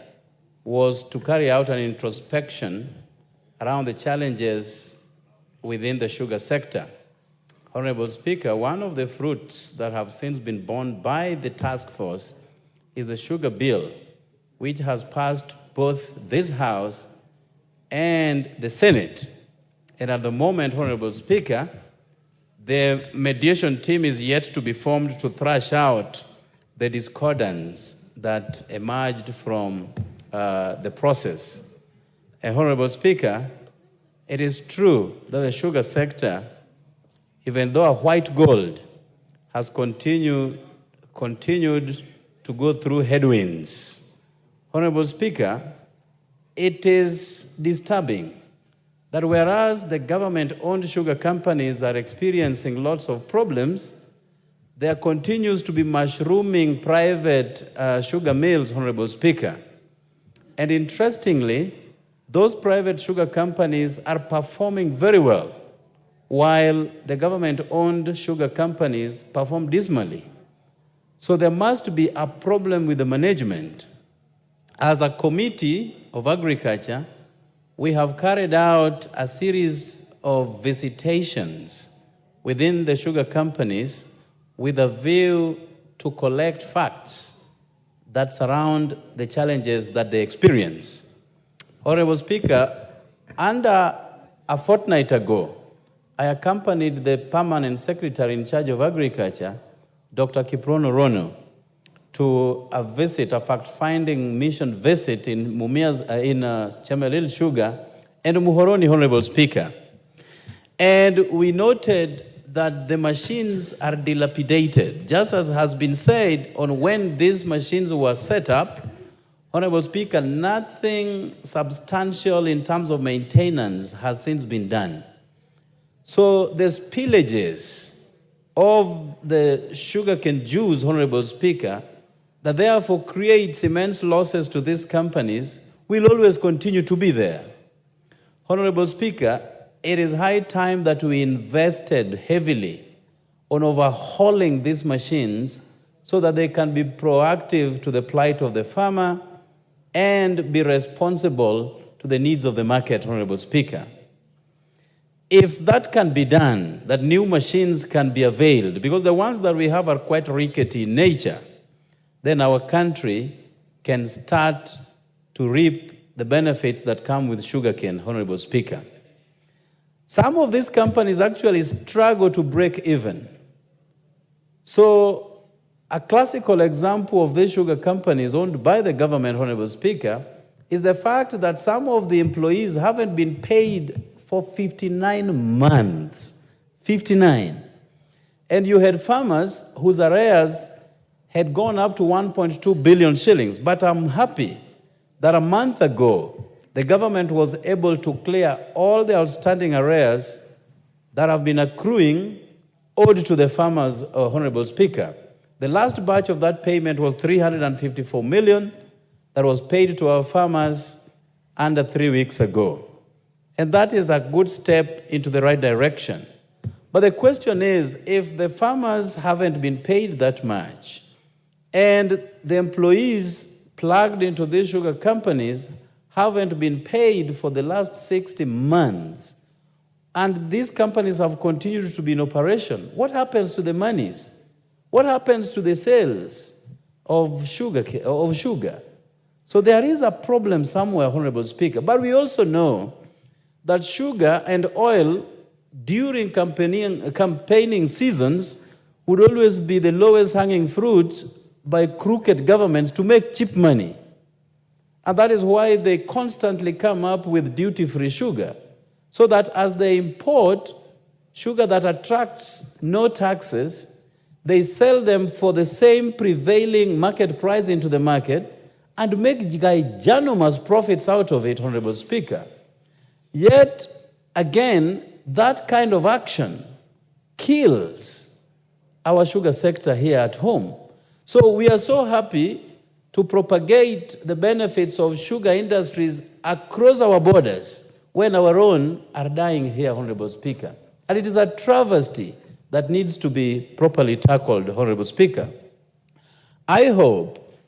was to carry out an introspection around the challenges within the sugar sector. Honorable Speaker, one of the fruits that have since been borne by the task force is the sugar bill, which has passed both this House and the Senate. And at the moment, Honorable Speaker, The mediation team is yet to be formed to thrash out the discordance that emerged from the process. Honorable Speaker, it is true that the sugar sector, even though a white gold, has continued to go through headwinds. Honorable Speaker, it is disturbing that whereas the government-owned sugar companies are experiencing lots of problems, there continues to be mushrooming private sugar mills, Honorable Speaker. And interestingly, those private sugar companies are performing very well, while the government-owned sugar companies perform dismally. So there must be a problem with the management. As a committee of agriculture, we have carried out a series of visitations within the sugar companies with a view to collect facts that surround the challenges that they experience. Honorable Speaker, under a fortnight ago, I accompanied the permanent secretary in charge of agriculture, Dr. Kiprono Rono, to a visit, a fact-finding mission visit in Chemelil Sugar and Muhoroni, Honorable Speaker. And we noted that the machines are dilapidated. Just as has been said on when these machines were set up, Honorable Speaker, nothing substantial in terms of maintenance has since been done. So the spillages of the sugarcane juice, Honorable Speaker, that therefore creates immense losses to these companies, will always continue to be there. Honorable Speaker, it is high time that we invested heavily on overhauling these machines so that they can be proactive to the plight of the farmer and be responsible to the needs of the market, Honorable Speaker. If that can be done, that new machines can be availed, because the ones that we have are quite rickety in nature, then our country can start to reap the benefits that come with sugarcane, Honorable Speaker. Some of these companies actually struggle to break even. So a classical example of these sugar companies owned by the government, Honorable Speaker, is the fact that some of the employees haven't been paid for 59 months. 59. And you had farmers whose arrears had gone up to 1.2 billion shillings. But I'm happy that a month ago, the government was able to clear all the outstanding arrears that have been accruing owed to the farmers, Honorable Speaker. The last batch of that payment was 354 million that was paid to our farmers under 3 weeks ago. And that is a good step into the right direction. But the question is, if the farmers haven't been paid that much, and the employees plugged into these sugar companies haven't been paid for the last 60 months, and these companies have continued to be in operation, what happens to the monies? What happens to the sales of sugar? So there is a problem somewhere, Honorable Speaker. But we also know that sugar and oil during campaigning seasons would always be the lowest hanging fruit by crooked governments to make cheap money. And that is why they constantly come up with duty-free sugar, so that as they import sugar that attracts no taxes, they sell them for the same prevailing market price into the market and make gigantic profits out of it, Honorable Speaker. Yet, again, that kind of action kills our sugar sector here at home. So we are so happy to propagate the benefits of sugar industries across our borders when our own are dying here, Honorable Speaker. And it is a travesty that needs to be properly tackled, Honorable Speaker. I hope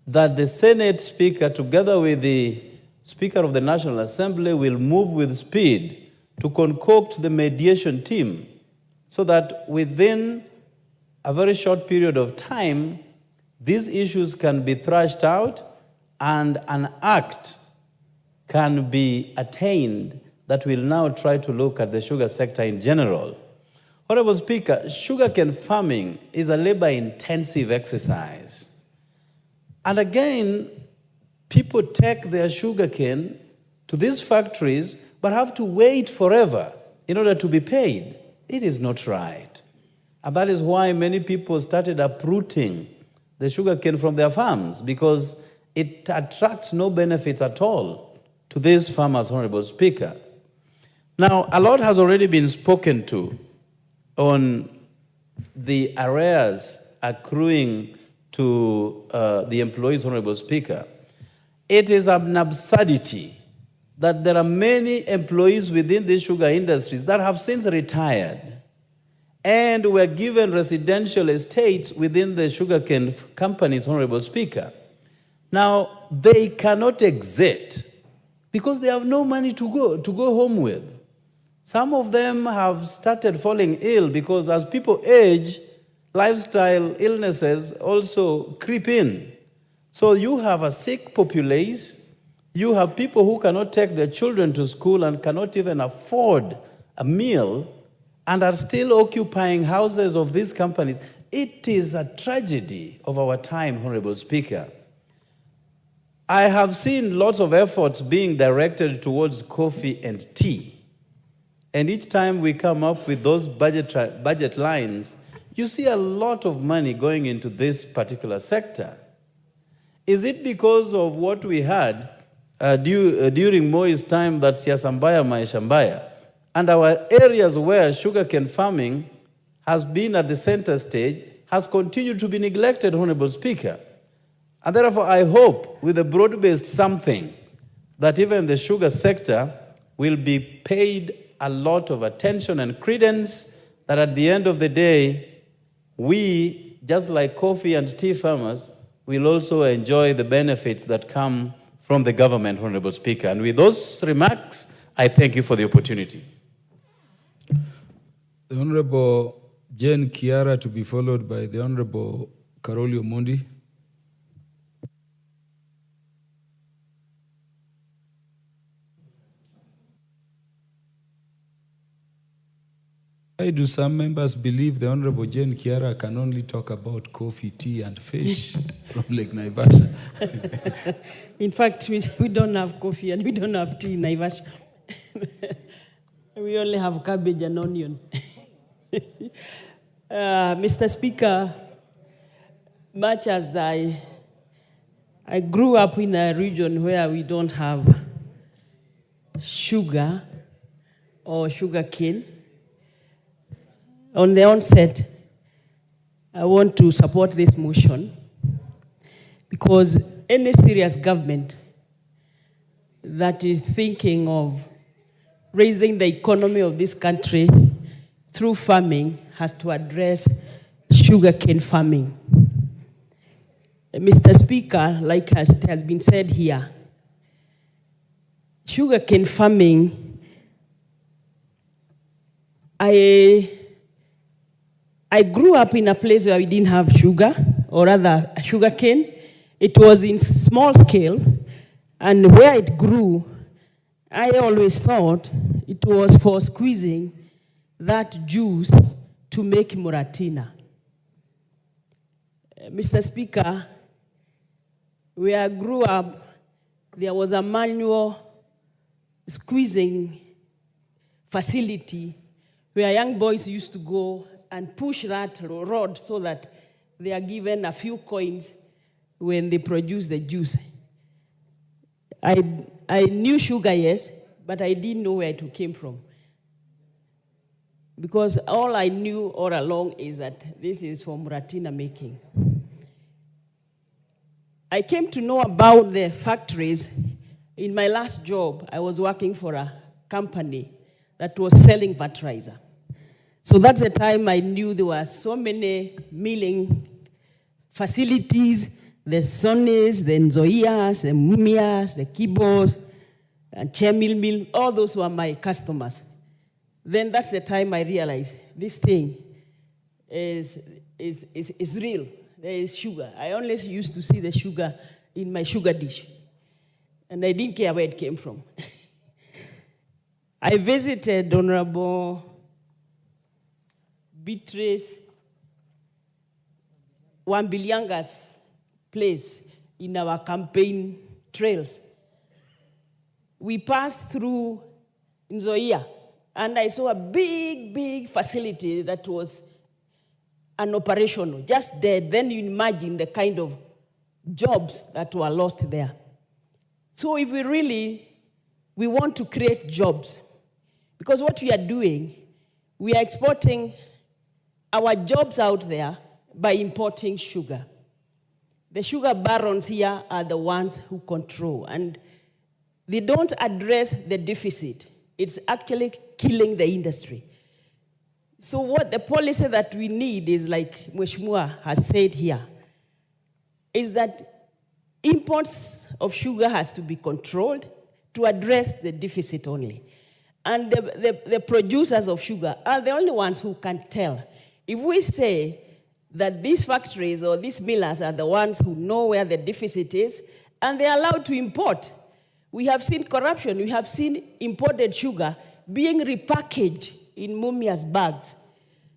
that the Senate Speaker, together with the Speaker of the National Assembly, will move with speed to concoct the mediation team so that within a very short period of time, these issues can be thrashed out and an act can be attained that will now try to look at the sugar sector in general. Honorable Speaker, sugarcane farming is a labor-intensive exercise. And again, people take their sugarcane to these factories but have to wait forever in order to be paid. It is not right. And that is why many people started uprooting the sugarcane from their farms, because it attracts no benefits at all to these farmers, Honorable Speaker. Now, a lot has already been spoken to on the arrears accruing to the employees, Honorable Speaker. It is an absurdity that there are many employees within the sugar industries that have since retired and were given residential estates within the sugarcane companies, Honorable Speaker. Now, they cannot exit because they have no money to go home with. Some of them have started falling ill because as people age, lifestyle illnesses also creep in. So you have a sick populace, you have people who cannot take their children to school and cannot even afford a meal and are still occupying houses of these companies. It is a tragedy of our time, Honorable Speaker. I have seen lots of efforts being directed towards coffee and tea. And each time we come up with those budget lines, you see a lot of money going into this particular sector. Is it because of what we had during Moi's time that siasa mbaya maisha mbaya, and our areas where sugarcane farming has been at the center stage has continued to be neglected, Honorable Speaker? And therefore, I hope with a broad-based something that even the sugar sector will be paid a lot of attention and credence, that at the end of the day, we, just like coffee and tea farmers, will also enjoy the benefits that come from the government, Honorable Speaker. And with those remarks, I thank you for the opportunity. The Honorable Jane Kiara, to be followed by the Honorable Karoli Omondi. Why do some members believe the Honorable Jane Kiara can only talk about coffee, tea, and fish from Lake Naivasha? In fact, we don't have coffee and we don't have tea in Naivasha. We only have cabbage and onion. Mr. Speaker, much as I grew up in a region where we don't have sugar or sugar cane, on the onset, I want to support this motion because any serious government that is thinking of raising the economy of this country through farming has to address sugarcane farming. Mr. Speaker, like has been said here, sugarcane farming, I grew up in a place where we didn't have sugar, or rather sugarcane. It was in small scale, and where it grew, I always thought it was for squeezing that juice to make Muratina. Mr. Speaker, where I grew up, there was a manual squeezing facility where young boys used to go and push that rod so that they are given a few coins when they produce the juice. I knew sugar, yes, but I didn't know where it came from. Because all I knew all along is that this is for Muratina making. I came to know about the factories. In my last job, I was working for a company that was selling fertilizer. So that's the time I knew there were so many milling facilities, the Sonys, the Nzoias, the Mumias, the Kibos, and Chemil Mill, all those were my customers. Then that's the time I realized this thing is real. There is sugar. I only used to see the sugar in my sugar dish, and I didn't care where it came from. I visited Honorable Beatrice Wambilyanga's place in our campaign trails. We passed through Nzoia, and I saw a big facility that was unoperational, just dead. Then you imagine the kind of jobs that were lost there. So if we want to create jobs, because what we are doing, we are exporting our jobs out there by importing sugar. The sugar barons here are the ones who control, and they don't address the deficit. It's actually killing the industry. So what the policy that we need is, like Mheshimiwa has said here, is that imports of sugar has to be controlled to address the deficit only. And the producers of sugar are the only ones who can tell. If we say that these factories or these millers are the ones who know where the deficit is, and they're allowed to import. We have seen corruption. We have seen imported sugar being repackaged in Mumia's bags.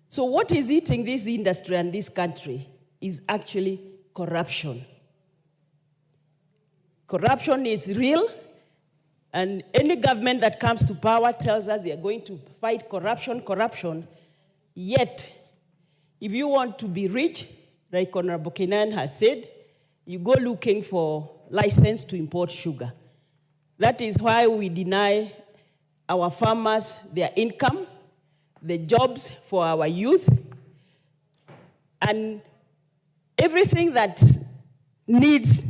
So what is eating this industry and this country is actually corruption. Corruption is real, and any government that comes to power tells us they are going to fight corruption, yet if you want to be rich, like Honorable Kenan has said, you go looking for license to import sugar. That is why we deny our farmers their income, the jobs for our youth, and everything that needs.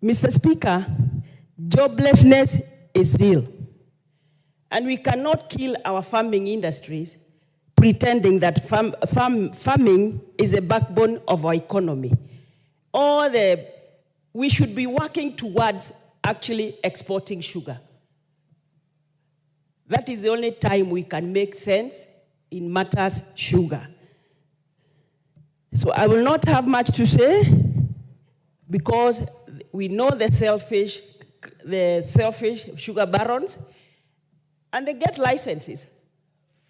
Mr. Speaker, joblessness is real. And we cannot kill our farming industries pretending that farming is the backbone of our economy. We should be working towards actually exporting sugar. That is the only time we can make sense in matters sugar. So I will not have much to say because we know the selfish sugar barons, and they get licenses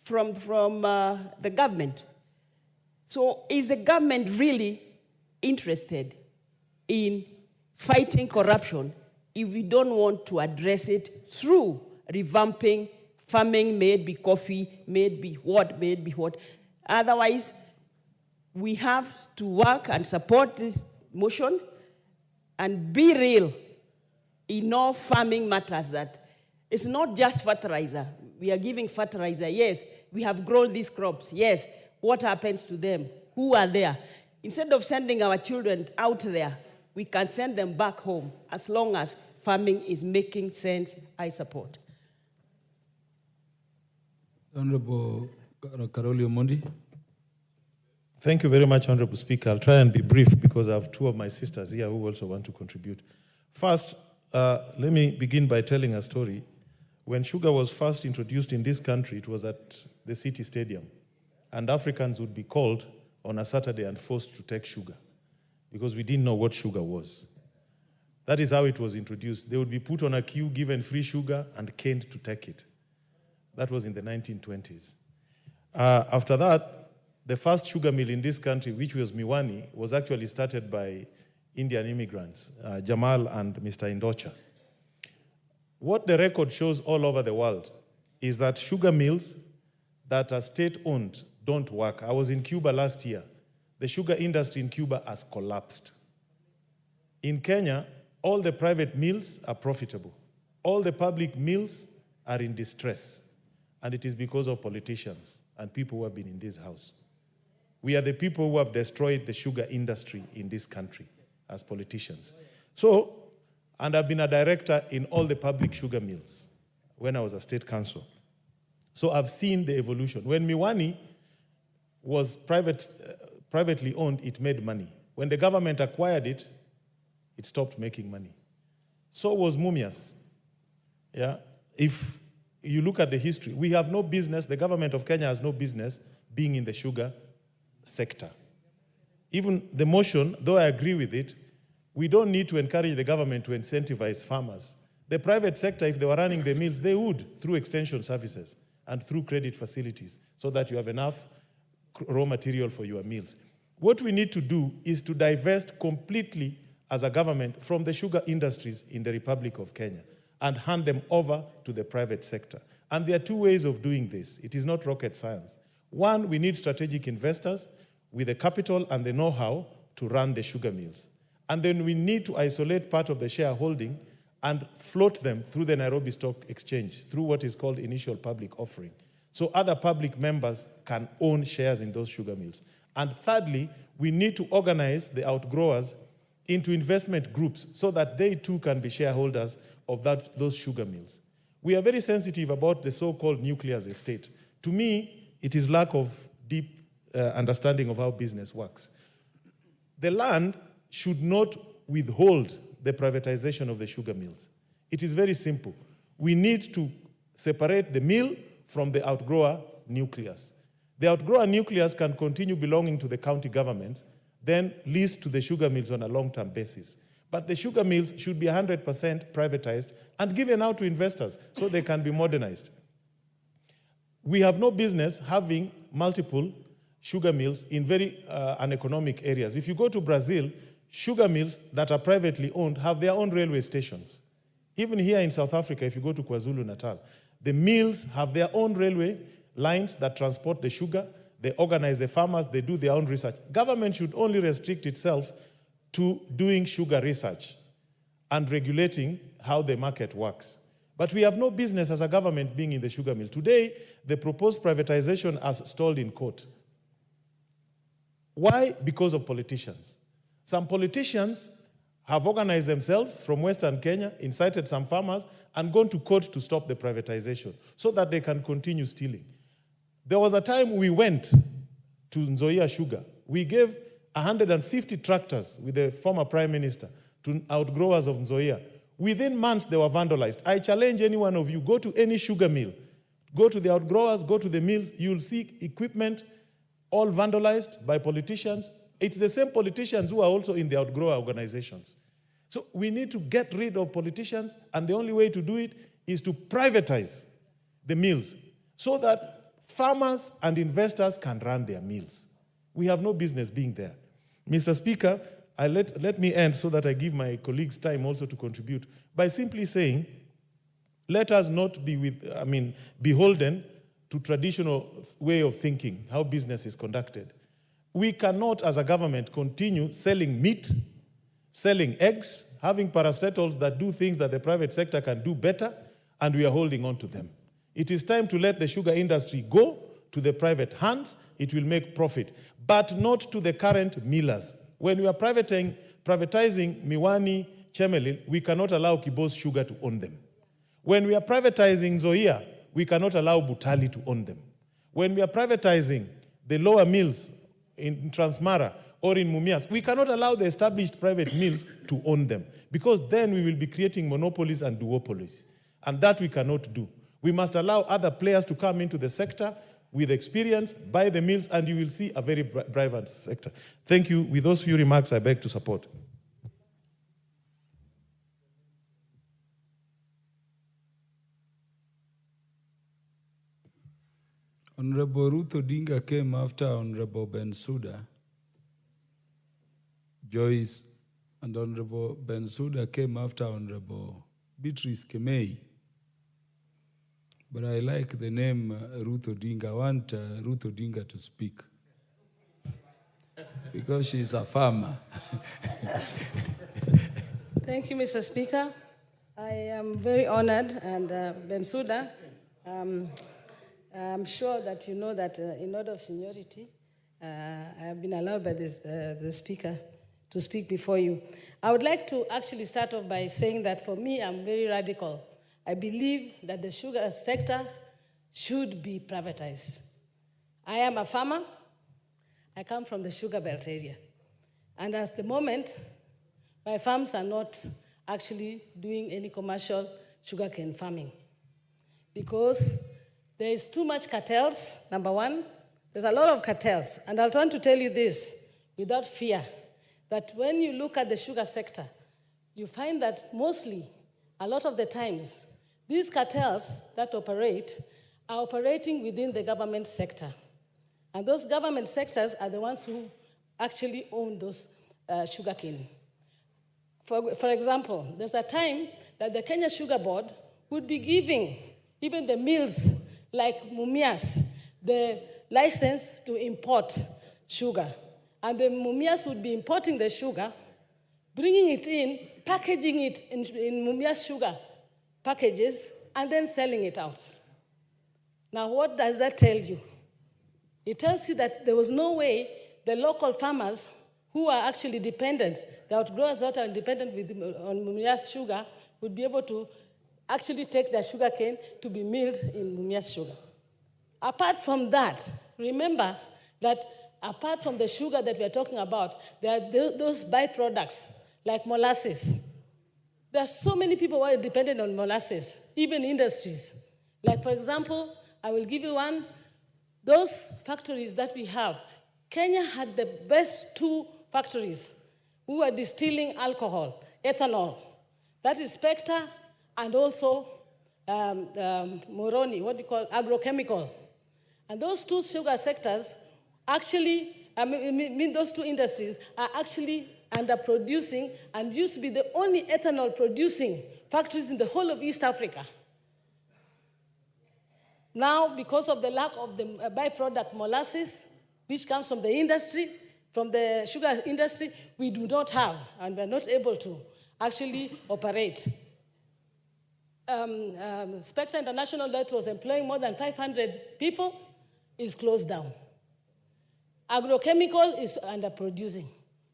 from the government. So is the government really interested in fighting corruption if we don't want to address it through revamping farming, may it be coffee, may it be what? Otherwise, we have to work and support this motion and be real in all farming matters, that it's not just fertilizer. We are giving fertilizer, yes. We have grown these crops, yes. What happens to them? Who are there? Instead of sending our children out there, we can send them back home as long as farming is making sense. I support. Honorable Karoli Omondi. Thank you very much, Honorable Speaker. I'll try and be brief because I have two of my sisters here who also want to contribute. First, let me begin by telling a story. When sugar was first introduced in this country, it was at the City Stadium. And Africans would be called on a Saturday and forced to take sugar because we didn't know what sugar was. That is how it was introduced. They would be put on a queue, given free sugar, and caned to take it. That was in the 1920s. After that, the first sugar mill in this country, which was Miwani, was actually started by Indian immigrants, Jamal and Mr. Indocha. What the record shows all over the world is that sugar mills that are state-owned don't work. I was in Cuba last year. The sugar industry in Cuba has collapsed. In Kenya, all the private mills are profitable. All the public mills are in distress. And it is because of politicians and people who have been in this house. We are the people who have destroyed the sugar industry in this country as politicians. So, and I've been a director in all the public sugar mills when I was a state council. So I've seen the evolution. When Miwani was privately owned, it made money. When the government acquired it, it stopped making money. So was Mumias. Yeah? If you look at the history, we have no business, the government of Kenya has no business being in the sugar sector. Even the motion, though I agree with it, we don't need to encourage the government to incentivize farmers. The private sector, if they were running the mills, they would through extension services. and through credit facilities so that you have enough raw material for your meals. What we need to do is to divest completely as a government from the sugar industries in the Republic of Kenya and hand them over to the private sector. And there are two ways of doing this. It is not rocket science. One, we need strategic investors with the capital and the know-how to run the sugar mills. And then we need to isolate part of the shareholding and float them through the Nairobi Stock Exchange, through what is called initial public offering. So other public members can own shares in those sugar mills. And thirdly, we need to organize the outgrowers into investment groups so that they too can be shareholders of those sugar mills. We are very sensitive about the so-called nucleus estate. To me, it is lack of deep understanding of how business works. The land should not withhold the privatization of the sugar mills. It is very simple. We need to separate the mill from the outgrower nucleus. The outgrower nucleus can continue belonging to the county governments, then leased to the sugar mills on a long-term basis. But the sugar mills should be 100% privatized and given out to investors so they can be modernized. We have no business having multiple sugar mills in very uneconomic areas. If you go to Brazil, sugar mills that are privately owned have their own railway stations. Even here in South Africa, if you go to KwaZulu-Natal, the mills have their own railway lines that transport the sugar. They organize the farmers, they do their own research. Government should only restrict itself to doing sugar research and regulating how the market works. But we have no business as a government being in the sugar mill. Today, the proposed privatization has stalled in court. Why? Because of politicians. Some politicians have organized themselves from Western Kenya, incited some farmers, and gone to court to stop the privatization so that they can continue stealing. There was a time we went to Nzoia Sugar. We gave 150 tractors with the former prime minister to outgrowers of Nzoia. Within months, they were vandalized. I challenge any one of you, go to any sugar mill, go to the outgrowers, go to the mills, you'll see equipment all vandalized by politicians. It's the same politicians who are also in the outgrower organizations. So we need to get rid of politicians, and the only way to do it is to privatize the mills so that farmers and investors can run their mills. We have no business being there. Mr. Speaker, let me end so that I give my colleagues time also to contribute by simply saying, let us not be beholden to traditional way of thinking, how business is conducted. We cannot, as a government, continue selling meat, selling eggs, having parastatals that do things that the private sector can do better, and we are holding on to them. It is time to let the sugar industry go to the private hands. It will make profit, but not to the current millers. When we are privatizing Miwani, Chemelil, we cannot allow Kibos Sugar to own them. When we are privatizing Nzoia, we cannot allow Butali to own them. When we are privatizing the lower mills in Transmara or in Mumias, we cannot allow the established private mills to own them, because then we will be creating monopolies and duopolies, and that we cannot do. We must allow other players to come into the sector with experience, buy the mills, and you will see a very vibrant sector. Thank you. With those few remarks, I beg to support. Honorable Ruth Odinga came after Honorable Bensouda. Joyce and Honorable Bensouda came after Honorable Beatrice Kemei. But I like the name Ruth Odinga. I want Ruth Odinga to speak because she's a farmer. Thank you, Mr. Speaker. I am very honored, and Bensouda, I'm sure that you know that in order of seniority, I have been allowed by the Speaker to speak before you. I would like to actually start off by saying that for me, I'm very radical. I believe that the sugar sector should be privatized. I am a farmer. I come from the sugar belt area. And at the moment, my farms are not actually doing any commercial sugarcane farming because there is too much cartels, number one. There's a lot of cartels. And I'll want to tell you this without fear, that when you look at the sugar sector, you find that mostly, a lot of the times, these cartels that operate are operating within the government sector. And those government sectors are the ones who actually own those sugarcane. For example, there's a time that the Kenya Sugar Board would be giving even the mills like Mumias the license to import sugar. And the Mumias would be importing the sugar, bringing it in, packaging it in Mumias sugar packages, and then selling it out. Now, what does that tell you? It tells you that there was no way the local farmers who are actually dependent, the outgrowers that are dependent on Mumias sugar, would be able to actually take their sugar cane to be milled in Mumias sugar. Apart from that, remember that apart from the sugar that we're talking about, there are those byproducts like molasses. There are so many people who are dependent on molasses, even industries. Like, for example, I will give you one. Those factories that we have, Kenya had the best 2 factories who are distilling alcohol, ethanol. That is Spectre and also Moroni, what do you call, agrochemical. And those 2 sugar sectors actually, those 2 industries are actually underproducing and used to be the only ethanol producing factories in the whole of East Africa. Now, because of the lack of the byproduct molasses, which comes from the industry, from the sugar industry, we do not have, and we're not able to actually operate. Spectre International, that was employing more than 500 people, is closed down. Agrochemical is underproducing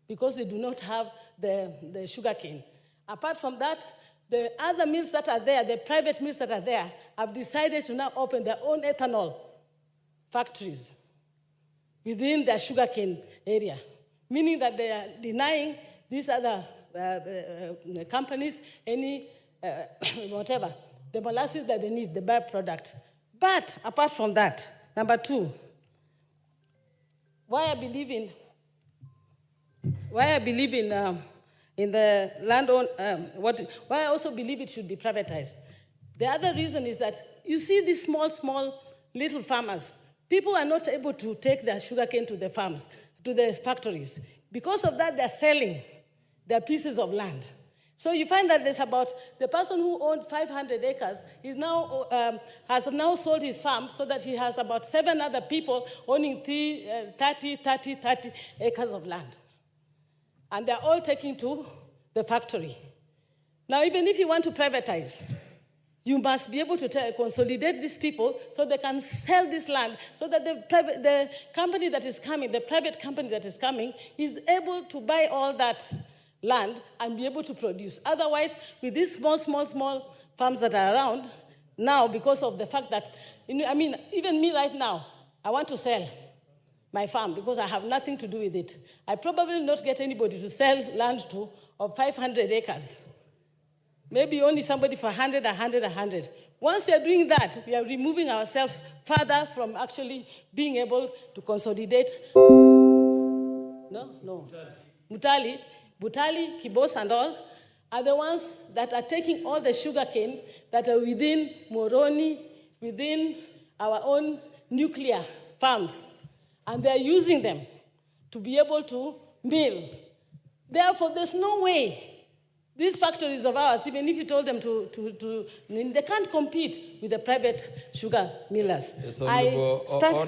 because they do not have the sugar cane. Apart from that, the other mills that are there, the private mills that are there, have decided to now open their own ethanol factories within their sugarcane area, meaning that they are denying these other companies any, whatever, the molasses that they need, the byproduct. But apart from that, number 2, why I believe in the land own, why I also believe it should be privatized. The other reason is that you see these small little farmers. People are not able to take their sugarcane to the farms, to the factories. Because of that, they're selling their pieces of land. So you find that there's about, the person who owned 500 acres is now, has now sold his farm so that he has about 7 other people owning 30 acres of land. And they're all taking to the factory. Now, even if you want to privatize, you must be able to consolidate these people so they can sell this land, so that the company that is coming, the private company that is coming, is able to buy all that land and be able to produce. Otherwise, with these small farms that are around, now, because of the fact that, even me right now, I want to sell my farm because I have nothing to do with it. I probably will not get anybody to sell land to of 500 acres. Maybe only somebody for 100. Once we are doing that, we are removing ourselves further from actually being able to consolidate. No. Butali, Kibos and all are the ones that are taking all the sugarcane that are within Moroni, within our own nuclear farms. And they're using them to be able to mill. Therefore, there's no way these factories of ours, even if you told them they can't compete with the private sugar millers. Yes,